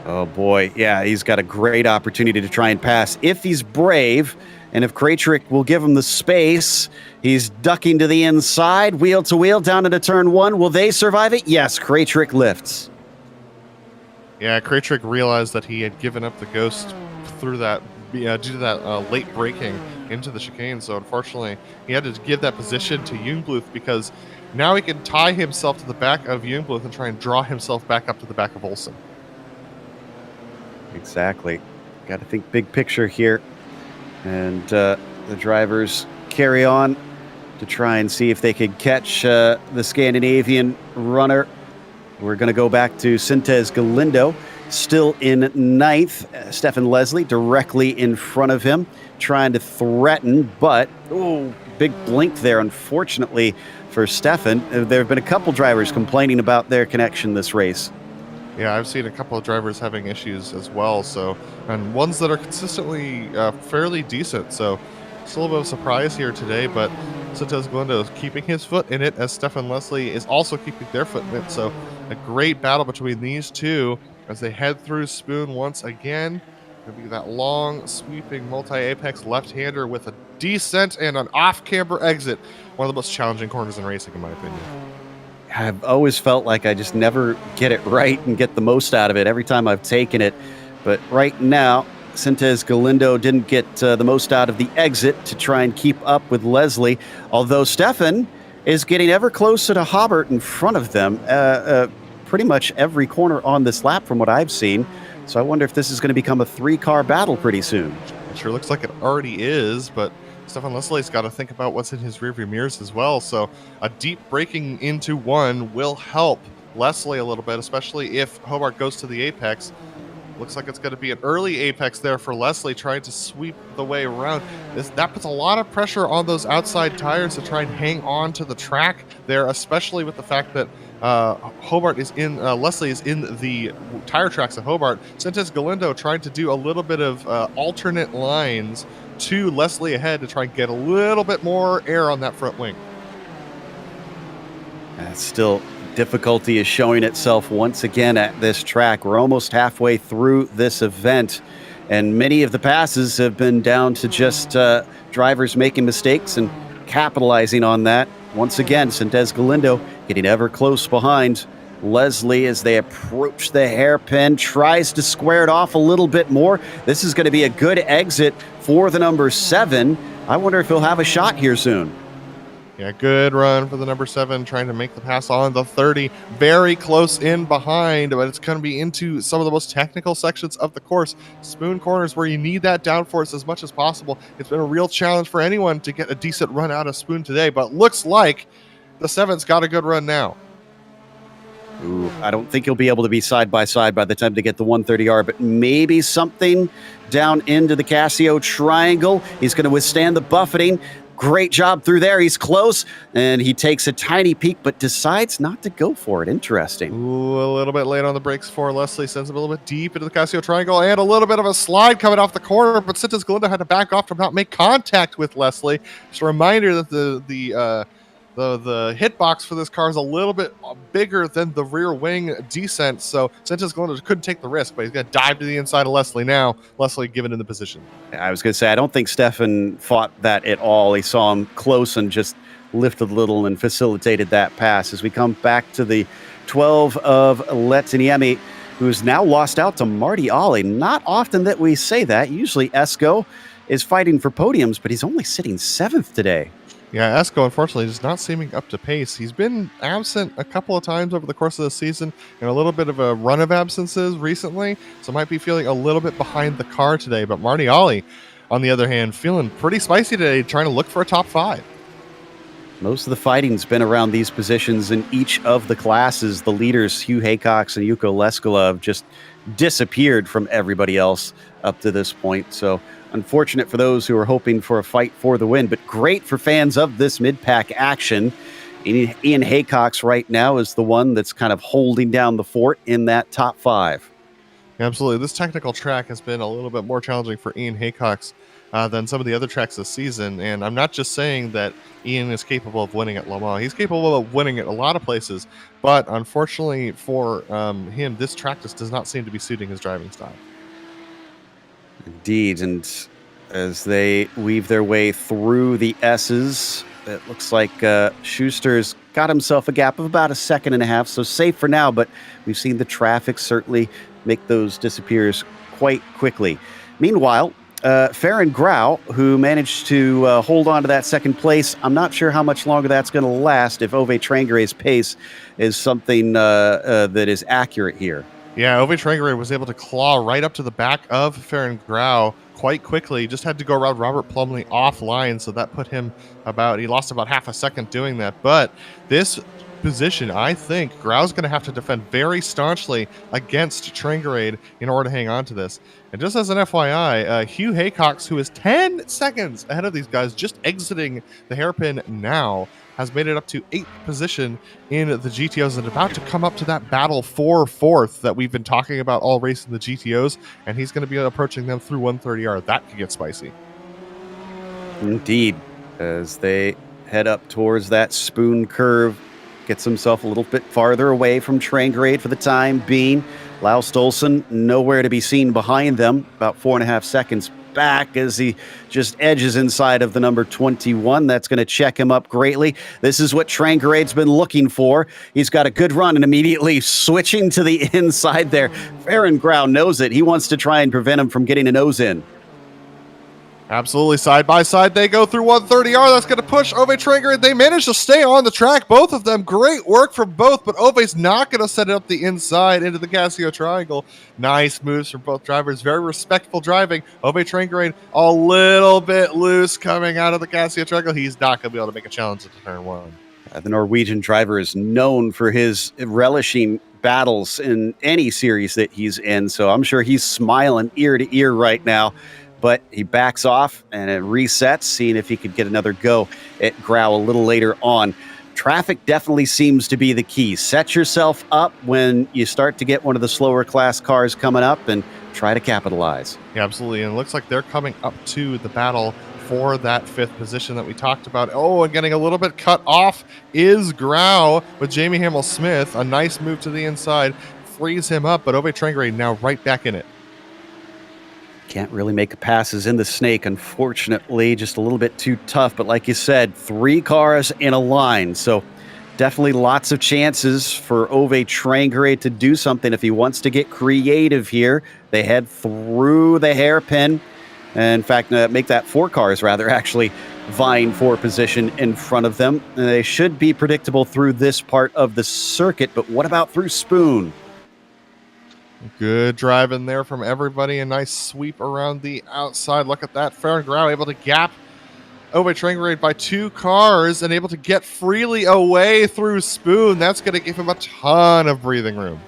Oh boy, yeah, he's got a great opportunity to try and pass if he's brave. And if Krajcik will give him the space, he's ducking to the inside, wheel to wheel, down into turn 1. Will they survive it? Yes, Krajcik lifts. Yeah, Krajcik realized that he had given up the ghost through that, due to that late braking into the chicane. So unfortunately, he had to give that position to Jungbluth because Now he can tie himself to the back of Jungbluth and try and draw himself back up to the back of Olsen. Exactly. Got to think big picture here. And the drivers carry on to try and see if they could catch the Scandinavian runner. We're going to go back to Sintez Galindo, still in ninth. Stefan Leslie directly in front of him, trying to threaten, but big blink there, unfortunately, for Stefan. There have been a couple drivers complaining about their connection this race. Yeah, I've seen a couple of drivers having issues as well, and ones that are consistently fairly decent, so it's a little bit of a surprise here today, but Sintez Galindo is keeping his foot in it as Stefan Leslie is also keeping their foot in it, so a great battle between these two as they head through Spoon once again. Going to be that long, sweeping multi-apex left-hander with a descent and an off-camber exit. One of the most challenging corners in racing, in my opinion. I've always felt like I just never get it right and get the most out of it every time I've taken it. But right now, Sintez Galindo didn't get the most out of the exit to try and keep up with Leslie, although Stefan is getting ever closer to Hobart in front of them pretty much every corner on this lap from what I've seen. So I wonder if this is going to become a three-car battle pretty soon. It sure looks like it already is, but Stefan Leslie's got to think about what's in his rearview mirrors as well. So a deep braking into one will help Leslie a little bit, especially if Hobart goes to the apex. Looks like it's going to be an early apex there for Leslie, trying to sweep the way around. That puts a lot of pressure on those outside tires to try and hang on to the track there, especially with the fact that Leslie is in the tire tracks of Hobart. Sintez Galindo trying to do a little bit of alternate lines to Leslie ahead to try and get a little bit more air on that front wing. Still, difficulty is showing itself once again at this track. We're almost halfway through this event, and many of the passes have been down to just drivers making mistakes and capitalizing on that. Once again, Sintez Galindo getting ever close behind Leslie as they approach the hairpin, tries to square it off a little bit more. This is going to be a good exit for the number 7. I wonder if he'll have a shot here soon. Yeah, good run for the number 7, trying to make the pass on the 30. Very close in behind, but it's going to be into some of the most technical sections of the course. Spoon corners where you need that downforce as much as possible. It's been a real challenge for anyone to get a decent run out of Spoon today, but looks like the 7's got a good run now. I don't think he'll be able to be side by side by the time to get the 130R, but maybe something down into the Casio triangle. He's going to withstand the buffeting. Great job through there. He's close, and he takes a tiny peek, but decides not to go for it. Interesting. Ooh, a little bit late on the brakes for Leslie. Sends him a little bit deep into the Casio triangle, and a little bit of a slide coming off the corner, but Sintez Galindo had to back off to not make contact with Leslie. Just a reminder that the hitbox for this car is a little bit bigger than the rear wing descent, so Sintez Galindo couldn't take the risk, but he's going to dive to the inside of Leslie now. Leslie given in the position. I was going to say, I don't think Stefan fought that at all. He saw him close and just lifted a little and facilitated that pass. As we come back to the 12 of Lettiniemi, who's now lost out to Marty Ollie. Not often that we say that. Usually Esco is fighting for podiums, but he's only sitting 7th today. Yeah, Esco, unfortunately, is not seeming up to pace. He's been absent a couple of times over the course of the season and a little bit of a run of absences recently, so might be feeling a little bit behind the car today. But Marty Ollie, on the other hand, feeling pretty spicy today, trying to look for a top 5. Most of the fighting's been around these positions in each of the classes. The leaders, Hugh Haycox and Yuko Leskulov, just disappeared from everybody else up to this point. So unfortunate for those who are hoping for a fight for the win, but great for fans of this mid-pack action. Ian Haycox right now is the one that's kind of holding down the fort in that top 5. Absolutely. This technical track has been a little bit more challenging for Ian Haycox than some of the other tracks this season. And I'm not just saying that Ian is capable of winning at Le Mans. He's capable of winning at a lot of places. But unfortunately for him, this track just does not seem to be suiting his driving style. Indeed. And as they weave their way through the S's, it looks like Schuster's got himself a gap of about 1.5 seconds, so safe for now. But we've seen the traffic certainly make those disappears quite quickly. Meanwhile, Farron Grau, who managed to hold on to that second place. I'm not sure how much longer that's going to last if Ove Trangere's pace is something that is accurate here. Yeah, Ove Trangere was able to claw right up to the back of Farron Grau quite quickly. Just had to go around Robert Plumley offline, so that put him he lost about half a second doing that. But this position, I think Grau's going to have to defend very staunchly against Trangere in order to hang on to this. And just as an FYI, Hugh Haycox, who is 10 seconds ahead of these guys, just exiting the hairpin now, has made it up to 8th position in the GTOs and about to come up to that battle for 4th that we've been talking about all race in the GTOs, and he's going to be approaching them through 130R. That could get spicy. Indeed, as they head up towards that spoon curve, gets himself a little bit farther away from Trangere for the time being. Lau Stolson nowhere to be seen behind them, about 4.5 seconds back as he just edges inside of the number 21. That's going to check him up greatly. This is what Trangere's been looking for. He's got a good run and immediately switching to the inside there. Farron Grau knows it. He wants to try and prevent him from getting a nose in. Absolutely, side by side they go through 130R. That's going to push Ove Trangere. They managed to stay on the track, both of them. Great work from both, but Ove's not going to set it up the inside into the Casio Triangle. Nice moves from both drivers. Very respectful driving. Ove Trangere a little bit loose coming out of the Casio Triangle. He's not going to be able to make a challenge at turn 1. The Norwegian driver is known for his relishing battles in any series that he's in, so I'm sure he's smiling ear to ear right now. But he backs off and it resets, seeing if he could get another go at Grau a little later on. Traffic definitely seems to be the key. Set yourself up when you start to get one of the slower class cars coming up and try to capitalize. Yeah, absolutely. And it looks like they're coming up to the battle for that 5th position that we talked about. Oh, and getting a little bit cut off is Grau with Jamie Hamill-Smith. A nice move to the inside, frees him up, but Ove Trangere now right back in it. Can't really make passes in the snake, unfortunately. Just a little bit too tough. But like you said, 3 cars in a line. So definitely lots of chances for Ove Trangere to do something if he wants to get creative here. They head through the hairpin. In fact, make that 4 cars, rather, actually vying for position in front of them. They should be predictable through this part of the circuit. But what about through Spoon? Good driving there from everybody. A nice sweep around the outside. Look at that. Farron Grau able to gap Ove Trangere by 2 cars and able to get freely away through Spoon. That's going to give him a ton of breathing room.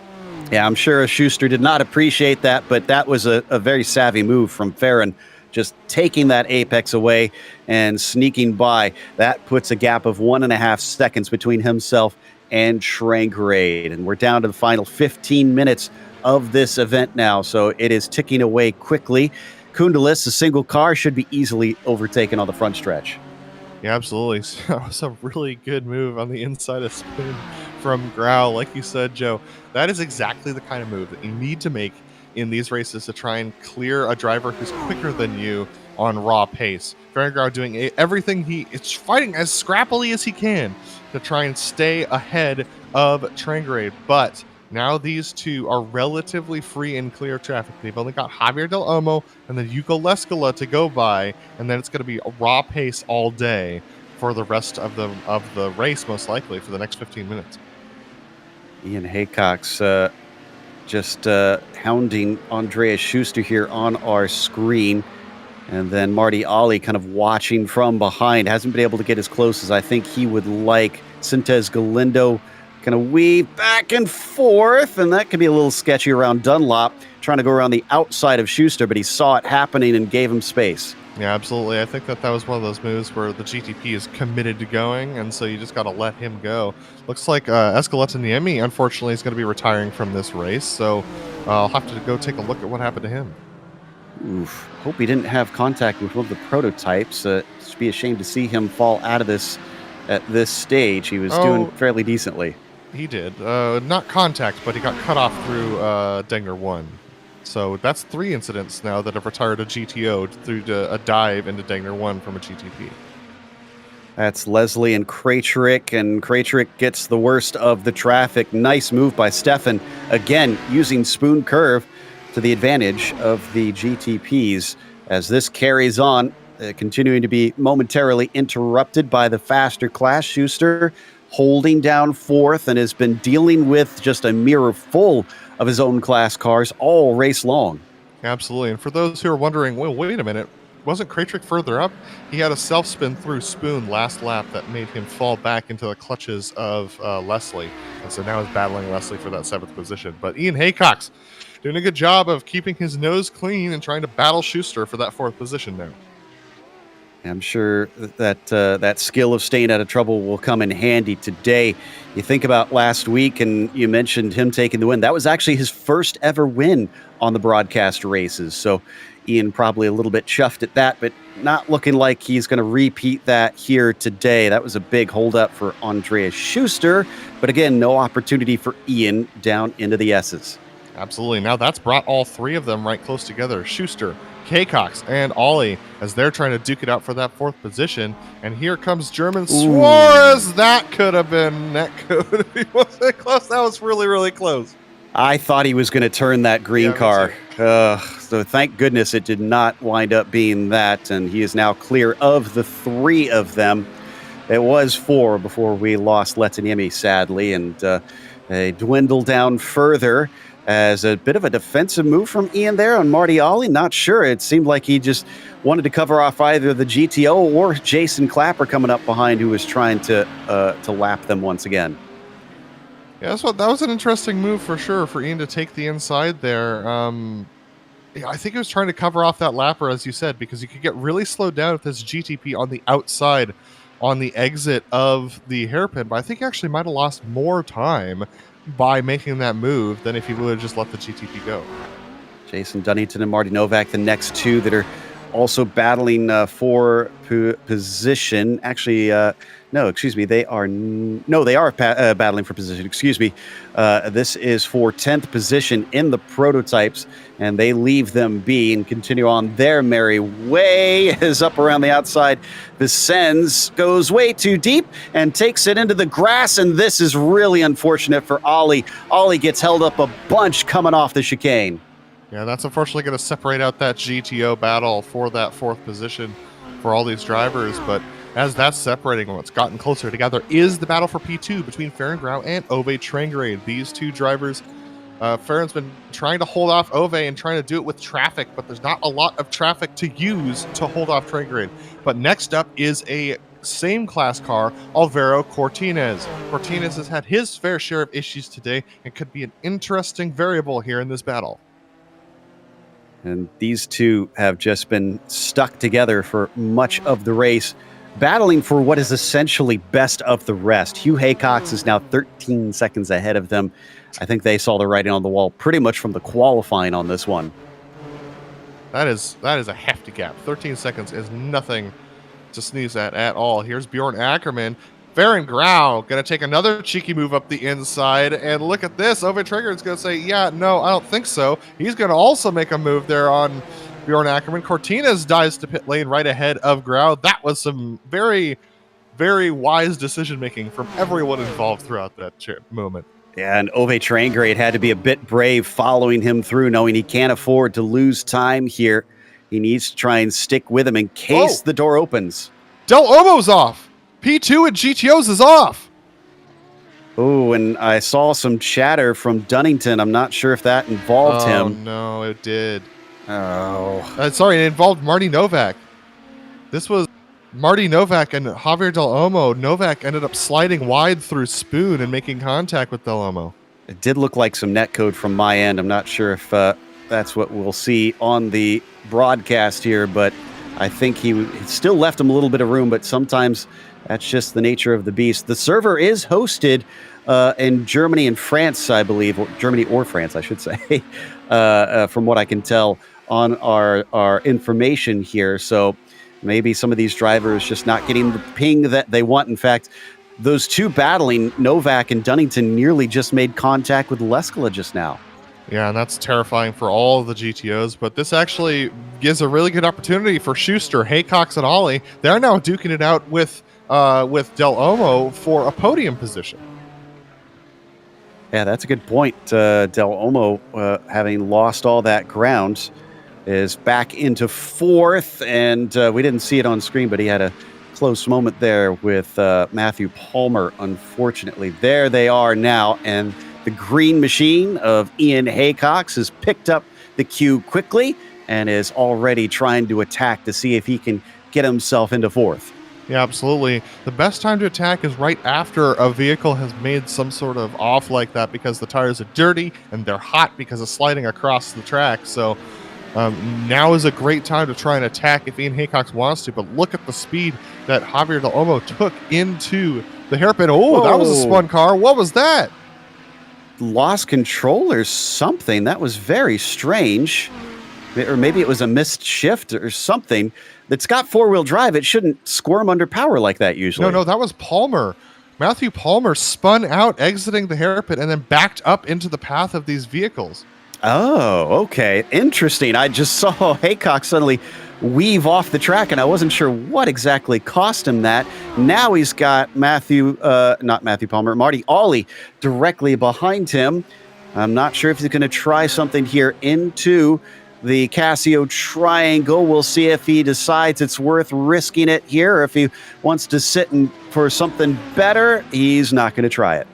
Yeah, I'm sure Schuster did not appreciate that, but that was a very savvy move from Farron, just taking that apex away and sneaking by. That puts a gap of 1.5 seconds between himself and Trangere. And we're down to the final 15 minutes of this event now, so it is ticking away quickly. Kundalis, a single car, should be easily overtaken on the front stretch. Yeah, absolutely. So that was a really good move on the inside of Spoon from Grau. Like you said, Joe, that is exactly the kind of move that you need to make in these races to try and clear a driver who's quicker than you on raw pace. Farron Grau doing everything it's fighting as scrappily as he can to try and stay ahead of Trangere, but now these two are relatively free and clear of traffic. They've only got Javier Del Olmo and then Yuko Lescala to go by, and then it's going to be a raw pace all day for the rest of the race, most likely for the next 15 minutes. Ian Haycox just hounding Andreas Schuster here on our screen. And then Marty Ollie kind of watching from behind. Hasn't been able to get as close as I think he would like. Sintez Galindo kind of weave back and forth, and that could be a little sketchy around Dunlop, trying to go around the outside of Schuster, but he saw it happening and gave him space. Yeah, absolutely. I think that was one of those moves where the GTP is committed to going, and so you just got to let him go. Looks like Escaleta Niemi, unfortunately, is going to be retiring from this race, so I'll have to go take a look at what happened to him. Oof. Hope he didn't have contact with one of the prototypes. It'd be a shame to see him fall out of this at this stage. He was doing fairly decently. He did. Not contact, but he got cut off through Denger 1. So that's 3 incidents now that have retired a GTO through a dive into Denger 1 from a GTP. That's Leslie and Krajcik gets the worst of the traffic. Nice move by Stefan. Again, using Spoon Curve to the advantage of the GTPs. as this carries on, continuing to be momentarily interrupted by the faster class. Schuster holding down fourth and has been dealing with just a mirror full of his own class cars all race long. Absolutely. And for those who are wondering, well, wait a minute, wasn't Kraytrick further up? He had a self-spin through Spoon last lap that made him fall back into the clutches of Leslie. And so now he's battling Leslie for that 7th position. But Ian Haycock's doing a good job of keeping his nose clean and trying to battle Schuster for that 4th position now. I'm sure that that skill of staying out of trouble will come in handy today. You think about last week, and you mentioned him taking the win. That was actually his first ever win on the broadcast races. So Ian probably a little bit chuffed at that, but not looking like he's going to repeat that here today. That was a big holdup for Andreas Schuster. But again, no opportunity for Ian down into the S's. Absolutely. Now that's brought all 3 of them right close together. Schuster, Haycox, and Ollie as they're trying to duke it out for that 4th position. And here comes German Suarez. That could have been netcode if he wasn't close. That was really, really close. I thought he was going to turn that green car. So thank goodness it did not wind up being that. And he is now clear of the 3 of them. It was 4 before we lost Letaniemi, sadly. And they dwindle down further as a bit of a defensive move from Ian there on Marty Ollie. Not sure. It seemed like he just wanted to cover off either the GTO or Jason Clapper coming up behind, who was trying to lap them once again. Yeah, that was an interesting move for sure for Ian to take the inside there. I think he was trying to cover off that lapper, as you said, because you could get really slowed down with this GTP on the outside on the exit of the hairpin. But I think he actually might have lost more time by making that move than if he would have just let the GTP go. Jason Dunnington and Marty Novak, the next 2 that are also battling for position. Actually, no, excuse me. They are battling for position. Excuse me. This is for 10th position in the prototypes, and they leave them be and continue on their merry way. As up around the outside, Vicens goes way too deep and takes it into the grass, and this is really unfortunate for Ollie. Ollie gets held up a bunch coming off the chicane. Yeah, that's unfortunately going to separate out that GTO battle for that 4th position for all these drivers. But as that's separating, what's gotten closer together is the battle for P2 between Farron Grau and Ove Trangrade. These 2 drivers, Farron's been trying to hold off Ove and trying to do it with traffic, but there's not a lot of traffic to use to hold off Trangrade. But next up is a same class car, Alvaro Cortines. Cortines has had his fair share of issues today and could be an interesting variable here in this battle. And these 2 have just been stuck together for much of the race, battling for what is essentially best of the rest. Hugh Haycox is now 13 seconds ahead of them. I think they saw the writing on the wall pretty much from the qualifying on this one. That is a hefty gap. 13 seconds is nothing to sneeze at all. Here's Bjorn Ackerman. Farron Grau going to take another cheeky move up the inside, and look at this. Ove Trigger is going to say, yeah, no, I don't think so. He's going to also make a move there on Bjorn Ackerman. Cortines dives to pit lane right ahead of Grau. That was some very, very wise decision-making from everyone involved throughout that moment. Yeah, and Ove Trangrade had to be a bit brave following him through, knowing he can't afford to lose time here. He needs to try and stick with him in case the door opens. Del Omo's off. P2 and GTOs is off. Oh, and I saw some chatter from Dunnington. I'm not sure if that involved him. Oh, no, it did. Oh. Sorry, it involved Marty Novak. This was Marty Novak and Javier Del Omo. Novak ended up sliding wide through Spoon and making contact with Del Omo. It did look like some netcode from my end. I'm not sure if that's what we'll see on the broadcast here, but I think he still left him a little bit of room, but sometimes that's just the nature of the beast. The server is hosted in Germany and France, I believe, or Germany or France, I should say, from what I can tell on our information here. So maybe some of these drivers just not getting the ping that they want. In fact, those 2 battling, Novak and Dunnington, nearly just made contact with Leskala just now. Yeah, and that's terrifying for all of the GTOs, but this actually gives a really good opportunity for Schuster, Haycox, and Ollie. They're now duking it out with Del Omo for a podium position. Yeah, that's a good point. Del Omo, having lost all that ground, is back into fourth, and we didn't see it on screen, but he had a close moment there with Matthew Palmer, unfortunately. There they are now, and the green machine of Ian Haycox has picked up the cue quickly and is already trying to attack to see if he can get himself into fourth. Yeah, absolutely. The best time to attack is right after a vehicle has made some sort of off like that, because the tires are dirty and they're hot because of sliding across the track. So now is a great time to try and attack if Ian Haycox wants to. But look at the speed that Javier Del Olmo took into the hairpin. Oh, that was a spun car. What was that? Lost control or something. That was very strange. Or maybe it was a missed shift or something. It's got four-wheel drive. It shouldn't squirm under power like that usually. No, that was Palmer. Matthew Palmer spun out, exiting the hairpin, and then backed up into the path of these vehicles. Oh, okay. Interesting. I just saw Haycock suddenly weave off the track, and I wasn't sure what exactly cost him that. Now he's got Marty Ollie directly behind him. I'm not sure if he's going to try something here into the Casio Triangle. We'll see if he decides it's worth risking it here, or if he wants to sit for something better. He's not going to try it.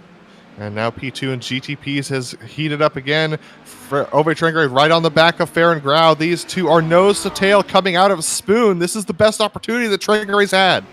And now P2 and GTPs has heated up again. For Ove Trangrade right on the back of Farron Grau. These two are nose to tail coming out of Spoon. This is the best opportunity that Trangrade's had.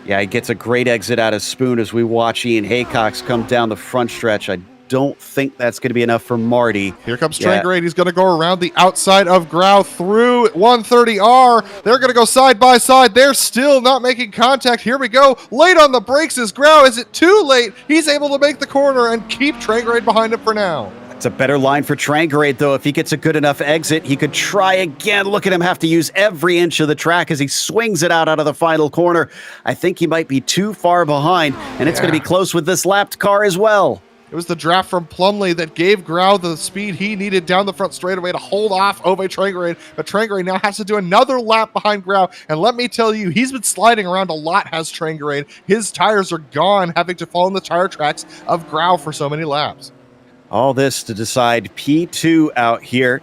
Yeah, he gets a great exit out of Spoon as we watch Ian Haycox come down the front stretch. I don't think that's going to be enough for Marty. Here comes Trangrade. He's going to go around the outside of Grau through 130R. They're going to go side by side. They're still not making contact. Here we go. Late on the brakes is Grau. Is it too late? He's able to make the corner and keep Trangrade behind him for now. It's a better line for Trangrade, though. If he gets a good enough exit, he could try again. Look at him have to use every inch of the track as he swings it out of the final corner. I think he might be too far behind, and it's going to be close with this lapped car as well. It was the draft from Plumley that gave Grau the speed he needed down the front straightaway to hold off Ove Trangrade. But Trangrade now has to do another lap behind Grau. And let me tell you, he's been sliding around a lot, has Trangrade. His tires are gone, having to follow in the tire tracks of Grau for so many laps. All this to decide P2 out here.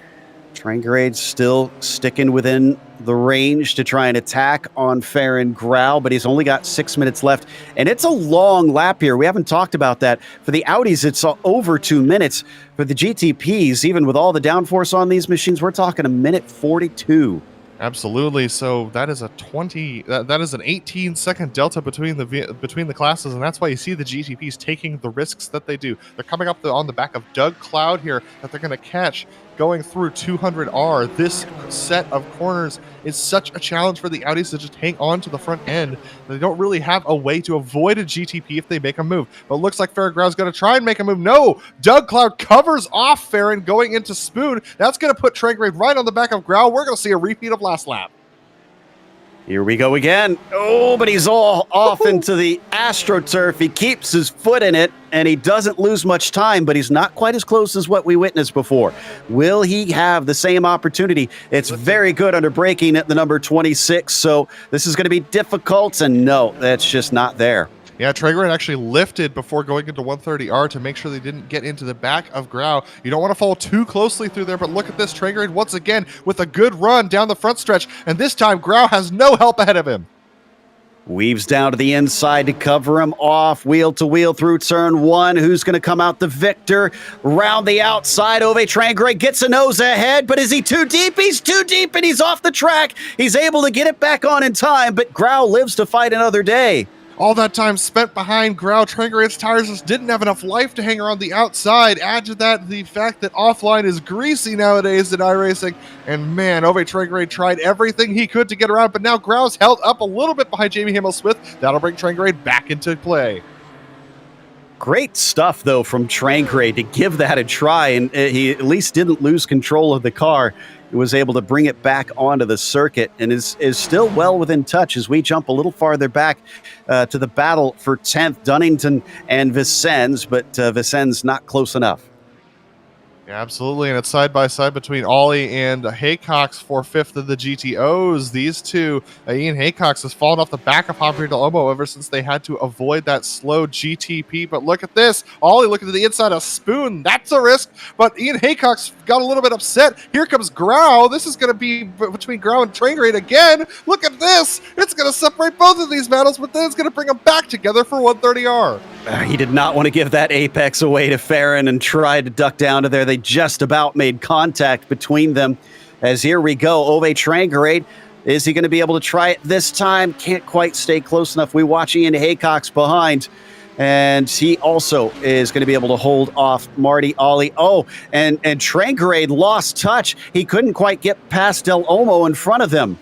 Trangrade still sticking within the range to try and attack on Farron Grau, but he's only got 6 minutes left. And it's a long lap here. We haven't talked about that. For the Audis, it's over 2 minutes. For the GTPs, even with all the downforce on these machines, we're talking a minute 42. Absolutely. So that is that is an 18-second delta between the classes, and that's why you see the GTPs taking the risks that they do. They're coming up on the back of Doug Cloud here that they're going to catch going through 200R. This set of corners is such a challenge for the Audis to just hang on to the front end. They don't really have a way to avoid a GTP if they make a move. But it looks like Farron Grau's going to try and make a move. No! Doug Cloud covers off Farron going into Spoon. That's going to put Trangrade right on the back of Grau. We're going to see a repeat of last lap. Here we go again. Oh, but he's all off into the AstroTurf. He keeps his foot in it, and he doesn't lose much time, but he's not quite as close as what we witnessed before. Will he have the same opportunity? It's very good under braking at the number 26, so this is going to be difficult, and no, that's just not there. Yeah, Trangrade actually lifted before going into 130R to make sure they didn't get into the back of Grau. You don't want to fall too closely through there, but look at this. Trangrade once again with a good run down the front stretch, and this time Grau has no help ahead of him. Weaves down to the inside to cover him off, wheel to wheel through turn one. Who's going to come out the victor? Round the outside, Ove Trangrade gets a nose ahead, but is he too deep? He's too deep, and he's off the track. He's able to get it back on in time, but Grau lives to fight another day. All that time spent behind Grau, Trangrade's tires just didn't have enough life to hang around the outside. Add to that the fact that offline is greasy nowadays in iRacing. And man, Ove Trangrade tried everything he could to get around, but now Grau's held up a little bit behind Jamie Himmel-Smith. That'll bring Trangrade back into play. Great stuff, though, from Trangrade to give that a try, and he at least didn't lose control of the car. He was able to bring it back onto the circuit and is still well within touch as we jump a little farther back to the battle for 10th, Dunnington and Vincennes, but Vincennes not close enough. Yeah, absolutely, and it's side by side between Ollie and Haycox for fifth of the GTOs. These two, Ian Haycox has fallen off the back of Javier Del Olmo ever since they had to avoid that slow GTP. But look at this, Ollie looking to the inside of Spoon. That's a risk, but Ian Haycox got a little bit upset. Here comes Grau. This is going to be between Grau and Train Grade again. Look at this. It's going to separate both of these battles, but then it's going to bring them back together for 130R. He did not want to give that apex away to Farron and tried to duck down to there. They just about made contact between them. As here we go, Ove Trangerade. Is he going to be able to try it this time? Can't quite stay close enough. We watch Ian Haycox behind. And he also is going to be able to hold off Marty Ollie. Oh, and Trangerade lost touch. He couldn't quite get past Del Olmo in front of him.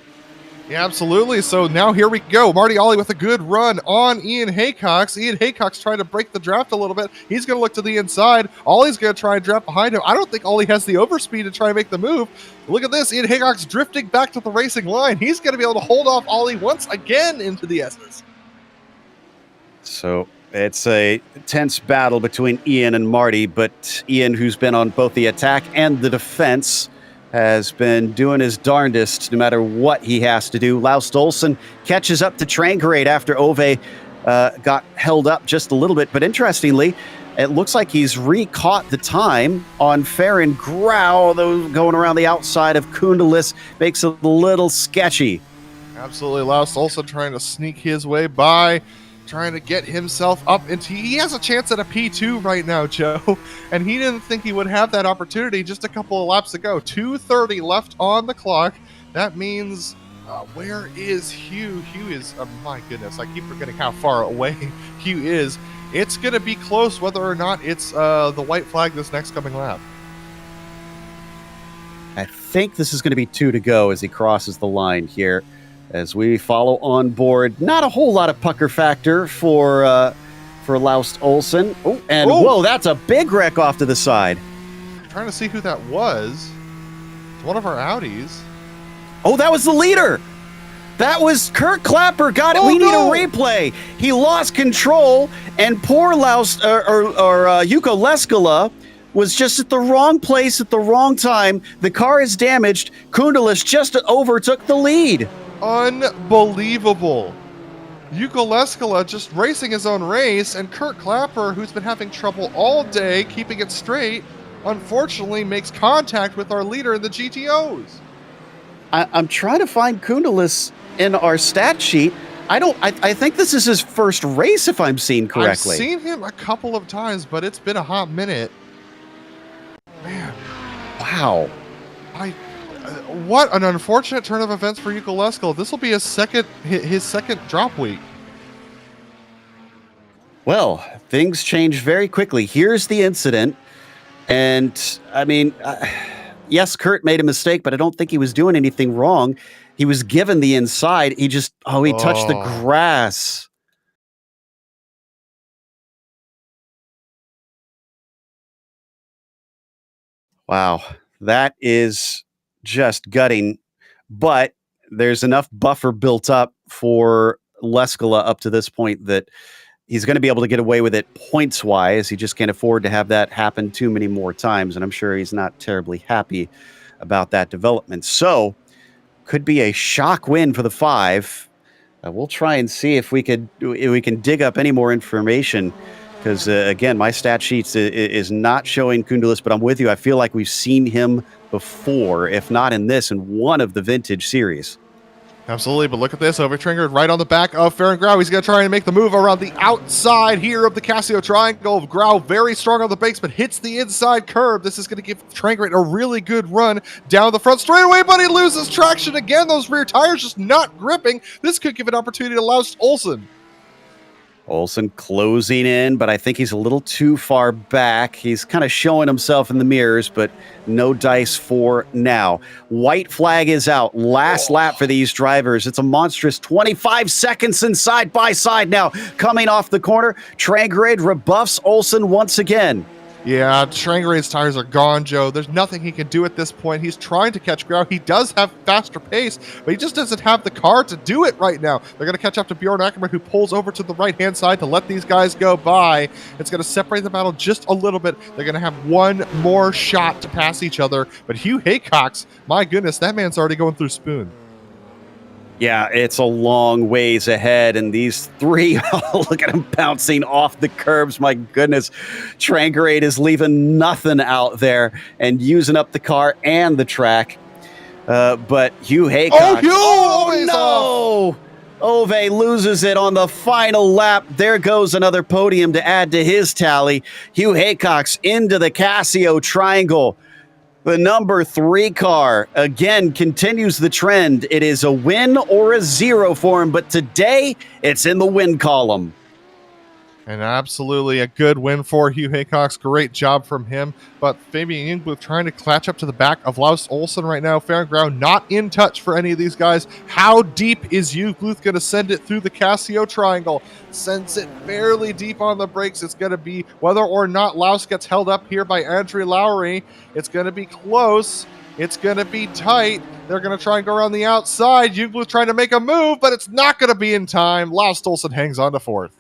Yeah, absolutely. So now here we go. Marty Ollie with a good run on Ian Haycox. Ian Haycox trying to break the draft a little bit. He's going to look to the inside. Ollie's going to try and draft behind him. I don't think Ollie has the overspeed to try and make the move. Look at this. Ian Haycox drifting back to the racing line. He's going to be able to hold off Ollie once again into the S's. So it's a tense battle between Ian and Marty, but Ian, who's been on both the attack and the defense, has been doing his darndest no matter what he has to do. Laust Olsen catches up to Trangerade after Ove got held up just a little bit. But interestingly, it looks like he's re-caught the time on Farron Grau, though going around the outside of Kundalis makes it a little sketchy. Absolutely. Laust Olsen trying to sneak his way by, trying to get himself up into... He has a chance at a P2 right now, Joe, and he didn't think he would have that opportunity just a couple of laps ago. 2:30 left on the clock. That means... where is Hugh? Hugh is... my goodness, I keep forgetting how far away Hugh is. It's going to be close whether or not it's the white flag this next coming lap. I think this is going to be 2 to go as he crosses the line here. As we follow on board, not a whole lot of pucker factor for Laust Olsen. Oh, and whoa, that's a big wreck off to the side. I'm trying to see who that was. It's one of our Audis. Oh, that was the leader. That was Kurt Clapper. Got it. We need a replay. He lost control, and poor Laust Yuko Leskala was just at the wrong place at the wrong time. The car is damaged. Kundalis just overtook the lead. Unbelievable. Yuko Leskala just racing his own race, and Kurt Clapper, who's been having trouble all day keeping it straight, unfortunately makes contact with our leader in the GTOs. I'm trying to find Kundalis in our stat sheet. I think this is his first race, if I'm seeing correctly. I've seen him a couple of times, but it's been a hot minute. Man. Wow. What an unfortunate turn of events for Yuko Leskala. This will be his second drop week. Well, things change very quickly. Here's the incident. And, I mean, yes, Kurt made a mistake, but I don't think he was doing anything wrong. He was given the inside. He just, he touched the grass. Wow, that is just gutting, but there's enough buffer built up for Leskala up to this point that he's going to be able to get away with it points-wise. He just can't afford to have that happen too many more times, and I'm sure he's not terribly happy about that development. So, could be a shock win for the 5. We'll try and see if we can dig up any more information, because, again, my stat sheets is not showing Kundalis, but I'm with you. I feel like we've seen him before, if not in this, in one of the vintage series. Absolutely, but look at this. Overtriggered right on the back of Farron Grau. He's going to try and make the move around the outside here of the Casio Triangle. Grau very strong on the brakes, but hits the inside curb. This is going to give Trangrate a really good run down the front straightaway, but he loses traction again. Those rear tires just not gripping. This could give an opportunity to Laust Olsen. Olsen closing in, but I think he's a little too far back. He's kind of showing himself in the mirrors, but no dice for now. White flag is out. Last lap for these drivers. It's a monstrous 25 seconds and side by side now. Coming off the corner, Trangrade rebuffs Olsen once again. Yeah, Trangrade's tires are gone, Joe. There's nothing he can do at this point. He's trying to catch ground. He does have faster pace, but he just doesn't have the car to do it right now. They're going to catch up to Bjorn Ackerman, who pulls over to the right-hand side to let these guys go by. It's going to separate the battle just a little bit. They're going to have one more shot to pass each other, but Hugh Haycox, my goodness, that man's already going through Spoon. Yeah, it's a long ways ahead, and these three, look at them bouncing off the curbs. My goodness, Trangrade is leaving nothing out there and using up the car and the track. But Hugh Haycock, no! Ove loses it on the final lap. There goes another podium to add to his tally. Hugh Haycock's into the Casio Triangle. The number 3 car, again, continues the trend. It is a win or a 0 for him, but today it's in the win column. And absolutely a good win for Hugh Haycox. Great job from him. But Fabian Jungbluth trying to clutch up to the back of Laus Olsen right now. Fair and ground, not in touch for any of these guys. How deep is Jungbluth going to send it through the Casio Triangle? Sends it fairly deep on the brakes. It's going to be whether or not Laus gets held up here by Andre Lowry. It's going to be close. It's going to be tight. They're going to try and go around the outside. Jungbluth trying to make a move, but it's not going to be in time. Laus Olsen hangs on to 4th.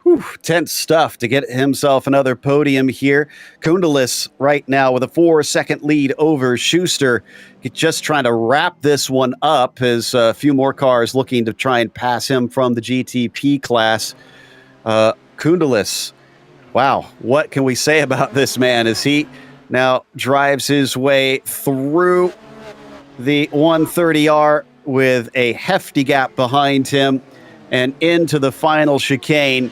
Whew, tense stuff to get himself another podium here. Kundelis right now with a 4-second lead over Schuster. Just trying to wrap this one up as a few more cars looking to try and pass him from the GTP class. Kundelis, wow, what can we say about this man as he now drives his way through the 130R with a hefty gap behind him and into the final chicane.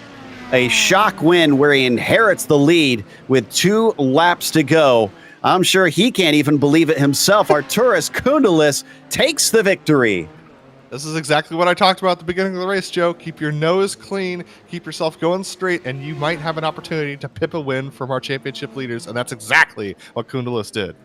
A shock win where he inherits the lead with 2 laps to go. I'm sure he can't even believe it himself. Arturas Kundelis takes the victory. This is exactly what I talked about at the beginning of the race, Joe. Keep your nose clean, keep yourself going straight, and you might have an opportunity to pip a win from our championship leaders, and that's exactly what Kundelis did.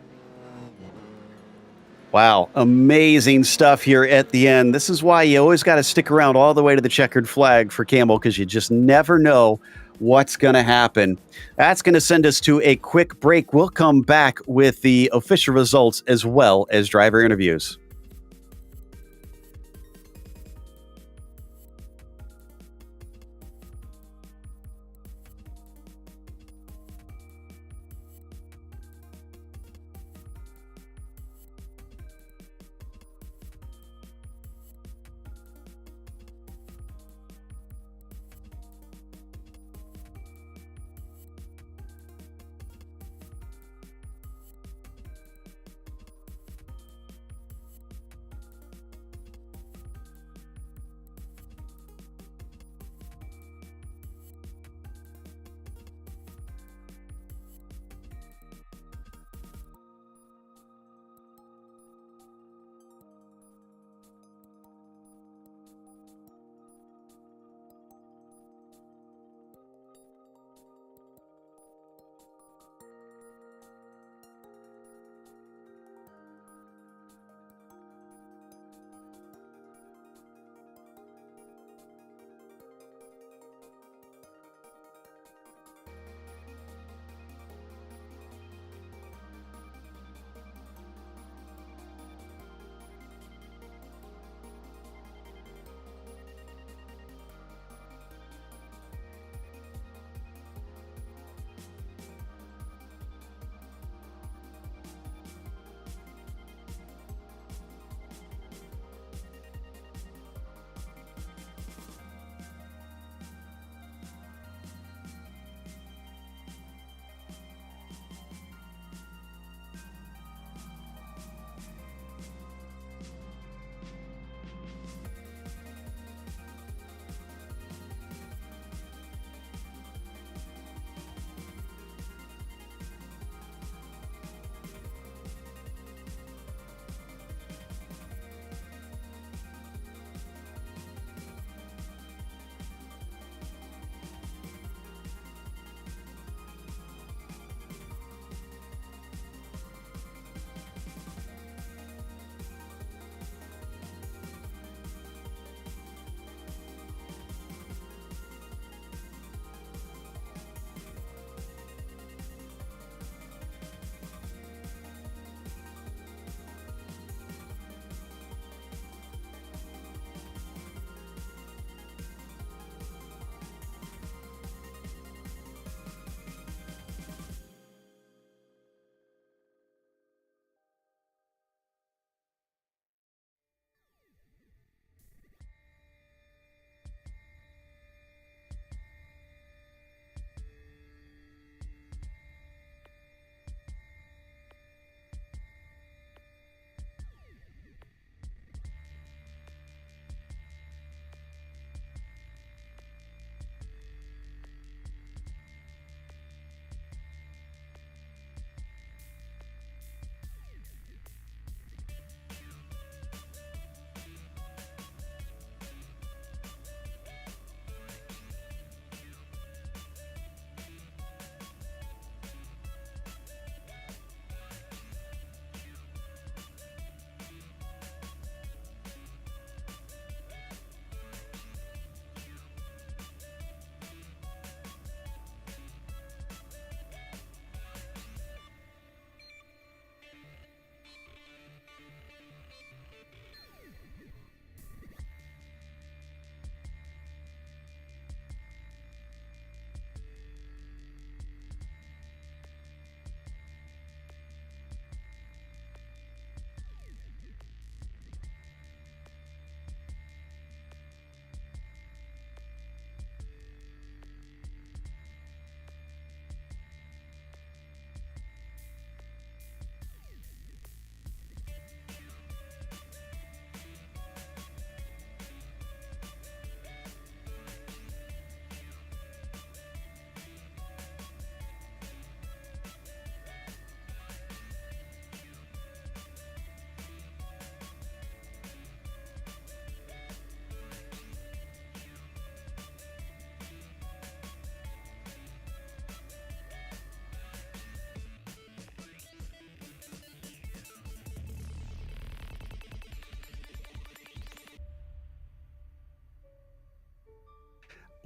Wow, amazing stuff here at the end. This is why you always got to stick around all the way to the checkered flag for Camel, because you just never know what's going to happen. That's going to send us to a quick break. We'll come back with the official results as well as driver interviews.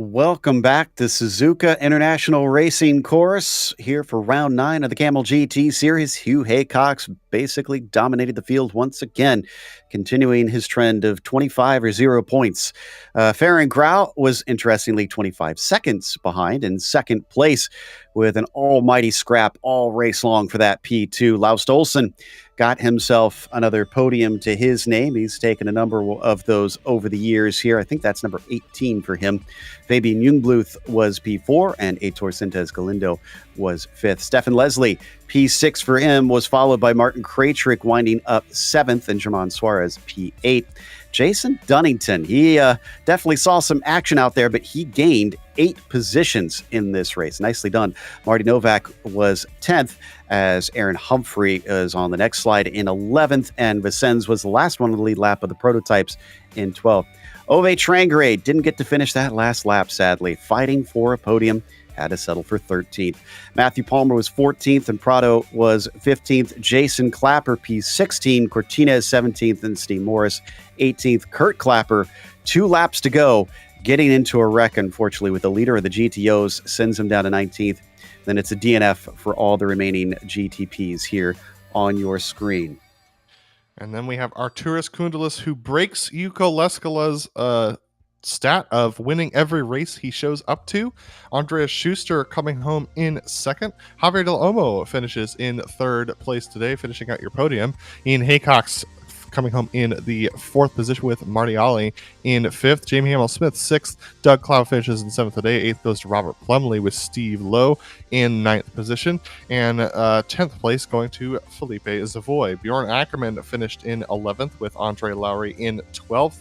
Welcome back to Suzuka International Racing Course. Here for round 9 of the Camel GT Series. Hugh Haycox basically dominated the field once again, continuing his trend of 25 or 0 points. Farron Grau was interestingly 25 seconds behind in second place with an almighty scrap all race long for that P2. Laust Olsen got himself another podium to his name. He's taken a number of those over the years here. I think that's number 18 for him. Fabian Jungbluth was P4, and Heitor Sintes Galindo was 5th. Stefan Leslie, P6 for him, was followed by Martin Krajcik winding up 7th, and German Suarez, P8. Jason Dunnington, he definitely saw some action out there, but he gained 8 positions in this race. Nicely done. Marty Novak was 10th, as Aaron Humphrey is on the next slide in 11th, and Vincennes was the last one on the lead lap of the prototypes in 12th. Ove Trangere didn't get to finish that last lap, sadly, fighting for a podium. Had to settle for 13th. Matthew Palmer was 14th, and Prado was 15th. Jason Clapper, P16. Cortinez, 17th, and Steve Morris, 18th. Kurt Clapper, 2 laps to go, getting into a wreck, unfortunately, with the leader of the GTOs, sends him down to 19th. Then it's a DNF for all the remaining GTPs here on your screen. And then we have Arturas Koundalis, who breaks Yuko Leskala's stat of winning every race he shows up to. Andreas Schuster coming home in second. Javier Del Olmo finishes in third place today, finishing out your podium. Ian Haycox coming home in the 4th position with Marty Ollie in 5th. Jamie Hamill-Smith 6th. Doug Cloud finishes in 7th today. 8th goes to Robert Plumley with Steve Lowe in 9th position. And 10th place going to Felipe Zavoy. Bjorn Ackerman finished in 11th with Andre Lowry in 12th.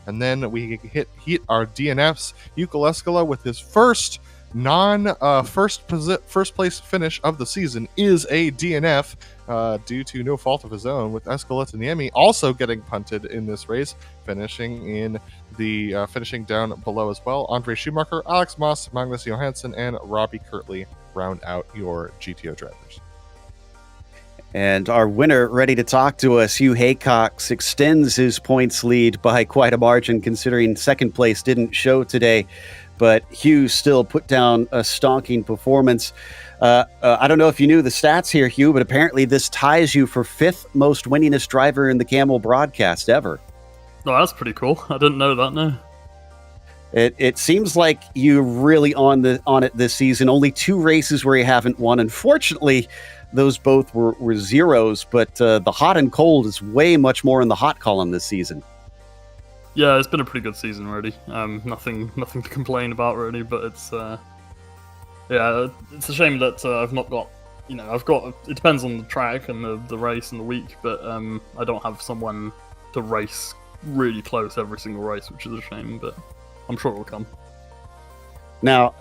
And then we hit our DNFs. Yuko Leskala with his first first place finish of the season is a DNF due to no fault of his own, with Escaleta also getting punted in this race, finishing down below as well. Andre Schumacher, Alex Moss, Magnus Johansson, and Robbie Kirtley round out your GTO drivers. And our winner ready to talk to us, Hugh Haycox, extends his points lead by quite a margin, considering second place didn't show today. But Hugh still put down a stonking performance. I don't know if you knew the stats here, Hugh, but apparently this ties you for 5th most winningest driver in the Camel broadcast ever. Oh, that's pretty cool. I didn't know that, no. It seems like you're really on it this season. Only 2 races where you haven't won. Unfortunately, those both were zeros, but the hot and cold is way much more in the hot column this season. Yeah, it's been a pretty good season already. Nothing to complain about really, but it's it's a shame that I've not got, it depends on the track and the race and the week, but I don't have someone to race really close every single race, which is a shame, but I'm sure it'll come. Now,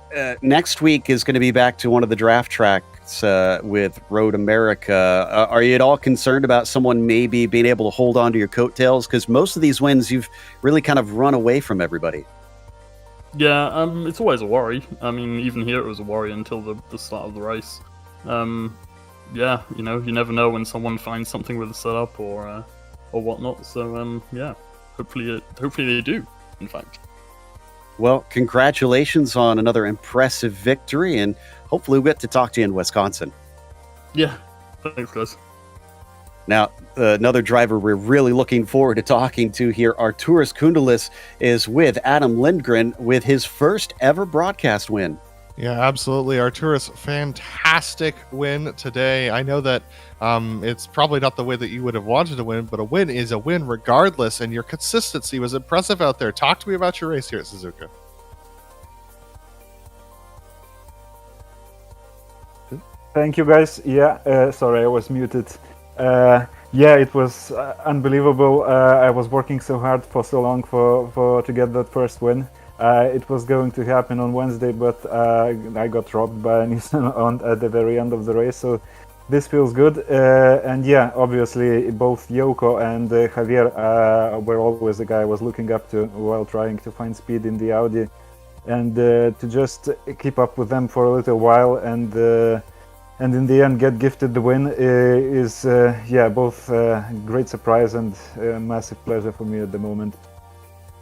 next week is going to be back to one of the draft tracks with Road America. Are you at all concerned about someone maybe being able to hold on to your coattails? Because most of these wins, you've really kind of run away from everybody. Yeah, it's always a worry. I mean, even here it was a worry until the start of the race. Yeah, you never know when someone finds something with the setup or whatnot. So yeah, hopefully they do. In fact. Well, congratulations on another impressive victory, and hopefully we'll get to talk to you in Wisconsin. Yeah, thanks, guys. Now, another driver we're really looking forward to talking to here, Arturas Koundalis, is with Adam Lindgren with his first ever broadcast win. Yeah, absolutely. Arturas, fantastic win today. I know that it's probably not the way that you would have wanted to win, but a win is a win regardless, and your consistency was impressive out there. Talk to me about your race here at Suzuka. Thank you, guys. Yeah, sorry, I was muted. Yeah, it was unbelievable. I was working so hard for so long to get that first win. It was going to happen on Wednesday, but I got robbed by Nissan at the very end of the race, so this feels good. And yeah, obviously both Yoko and Javier were always the guy I was looking up to while trying to find speed in the Audi, and to just keep up with them for a little while and in the end get gifted the win is yeah, both great surprise and massive pleasure for me at the moment.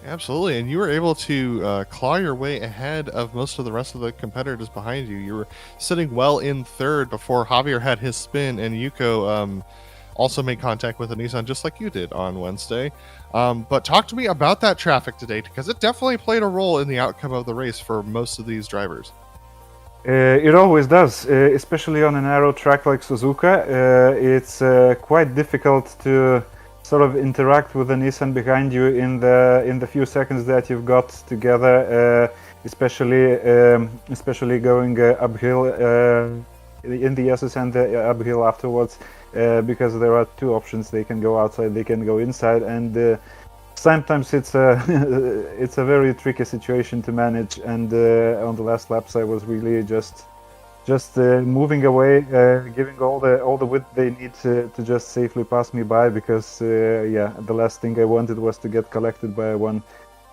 Absolutely, and you were able to claw your way ahead of most of the rest of the competitors behind you. You were sitting well in third before Javier had his spin, and Yuko also made contact with a Nissan just like you did on Wednesday. But talk to me about that traffic today, because it definitely played a role in the outcome of the race for most of these drivers. It always does, especially on a narrow track like Suzuka. It's quite difficult to sort of interact with the Nissan behind you in the few seconds that you've got together, especially going uphill in the SS and the uphill afterwards, because there are two options: they can go outside, they can go inside, and sometimes it's a it's a very tricky situation to manage. And on the last laps, I was really just moving away, giving all the width they need to just safely pass me by, because the last thing I wanted was to get collected by one.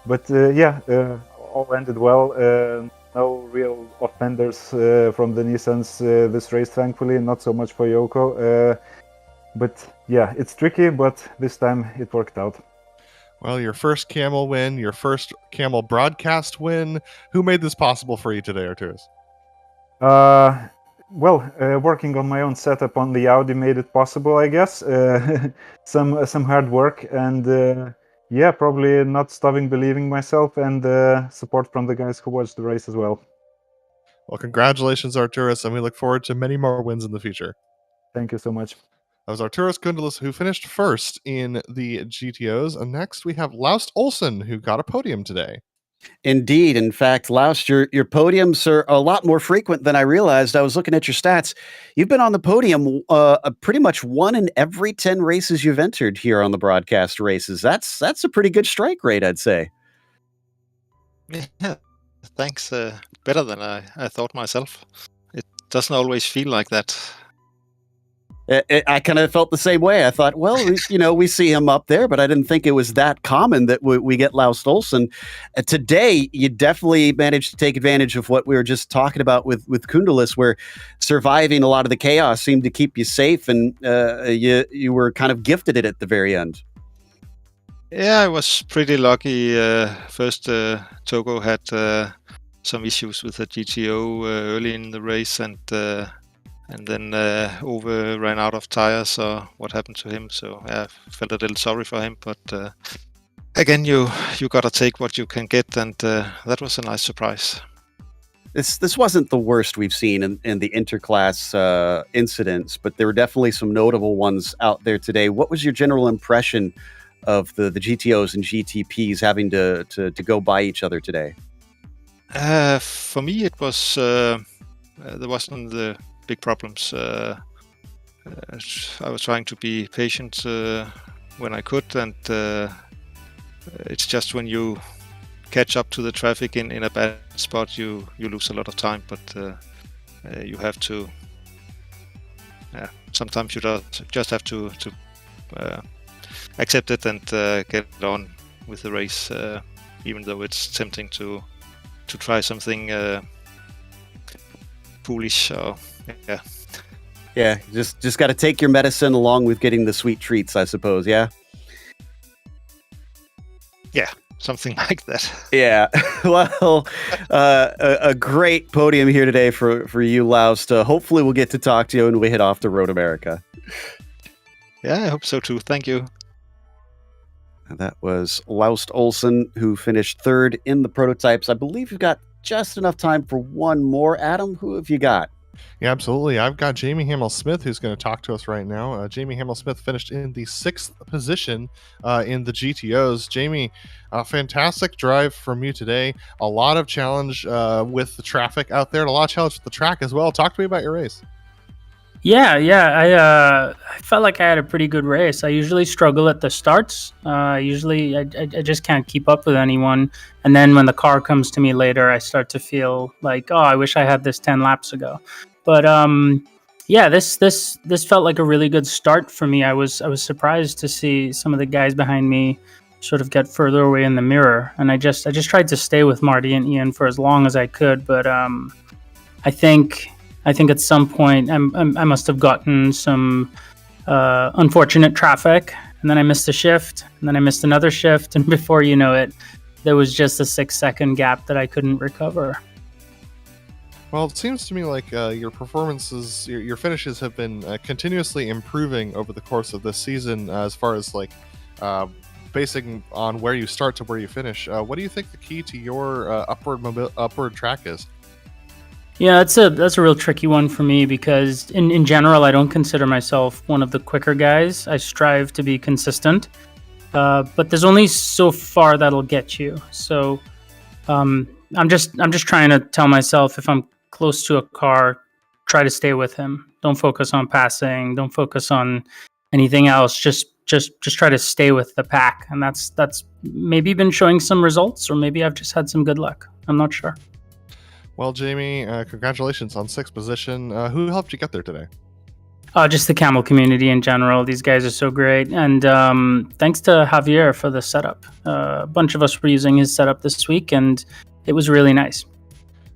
But all ended well. No real offenders from the Nissans this race, thankfully. Not so much for Yoko. But yeah, it's tricky, but this time it worked out. Well, your first Camel win, your first Camel broadcast win. Who made this possible for you today, Arturus? Working on my own setup on the Audi made it possible, I guess. Some hard work, and probably not stopping believing myself, and support from the guys who watched the race as well. Well, congratulations, Arturus, and we look forward to many more wins in the future. Thank you so much. That was Arturus Gundelis, who finished first in the GTOs. And next we have Laust Olsen, who got a podium today. Indeed. In fact, Laust, your podiums are a lot more frequent than I realized. I was looking at your stats. You've been on the podium pretty much 1 in every 10 races you've entered here on the broadcast races. That's a pretty good strike rate, I'd say. Yeah, thanks. Better than I thought myself. It doesn't always feel like that. I kind of felt the same way. I thought, well, we see him up there, but I didn't think it was that common that we get Laust Olsen. Today, you definitely managed to take advantage of what we were just talking about with Kundelis, where surviving a lot of the chaos seemed to keep you safe, and you were kind of gifted it at the very end. Yeah, I was pretty lucky. First, Togo had some issues with the GTO early in the race, and then Ove ran out of tires, or what happened to him. So I felt a little sorry for him. But again, you gotta take what you can get, and that was a nice surprise. This wasn't the worst we've seen in the interclass incidents, but there were definitely some notable ones out there today. What was your general impression of the GTOs and GTPs having to go by each other today? For me, it was there wasn't the big problems. I was trying to be patient when I could, and it's just when you catch up to the traffic in a bad spot, you lose a lot of time. But you have to. Sometimes you just have to accept it and get on with the race, even though it's tempting to try something foolish. Yeah, just got to take your medicine along with getting the sweet treats, I suppose. Yeah, something like that. Yeah. Well, a great podium here today for you, Laust. Hopefully we'll get to talk to you when we head off to Road America. Yeah, I hope so too. Thank you. That was Laust Olsen, who finished third in the prototypes. I believe you've got just enough time for one more. Adam, who have you got? Yeah, absolutely. I've got Jamie Hamill-Smith, who's going to talk to us right now. Jamie Hamill-Smith finished in the 6th position in the GTOs. Jamie, a fantastic drive from you today. A lot of challenge with the traffic out there, and a lot of challenge with the track as well. Talk to me about your race. I felt like I had a pretty good race. I usually struggle at the starts. I just can't keep up with anyone. And then when the car comes to me later, I start to feel like, oh, I wish I had this 10 laps ago. But this felt like a really good start for me. I was surprised to see some of the guys behind me sort of get further away in the mirror. And I just tried to stay with Marty and Ian for as long as I could. But I think at some point I must have gotten some unfortunate traffic, and then I missed a shift, and then I missed another shift, and before you know it, there was just a 6-second gap that I couldn't recover. Well, it seems to me like your performances, your finishes have been continuously improving over the course of this season as far as like basing on where you start to where you finish. What do you think the key to your upward track is? Yeah, that's a real tricky one for me because in general, I don't consider myself one of the quicker guys. I strive to be consistent, but there's only so far that'll get you. So I'm just trying to tell myself if I'm close to a car, try to stay with him. Don't focus on passing. Don't focus on anything else. Just try to stay with the pack, and that's maybe been showing some results, or maybe I've just had some good luck. I'm not sure. Well, Jamie, congratulations on 6th position. Who helped you get there today? Just the Camel community in general. These guys are so great, and thanks to Javier for the setup. A bunch of us were using his setup this week, and it was really nice.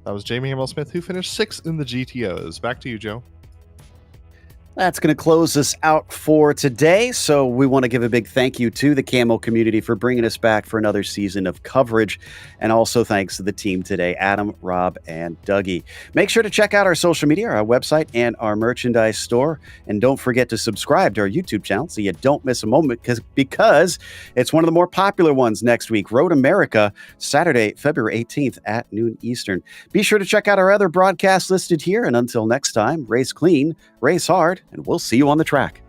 That was Jamie Hamill-Smith, who finished 6th in the GTOs. Back to you, Joe. That's going to close us out for today. So we want to give a big thank you to the Camel community for bringing us back for another season of coverage. And also thanks to the team today, Adam, Rob, and Dougie. Make sure to check out our social media, our website, and our merchandise store. And don't forget to subscribe to our YouTube channel so you don't miss a moment because it's one of the more popular ones next week, Road America, Saturday, February 18th at noon Eastern. Be sure to check out our other broadcasts listed here. And until next time, race clean, race hard, and we'll see you on the track.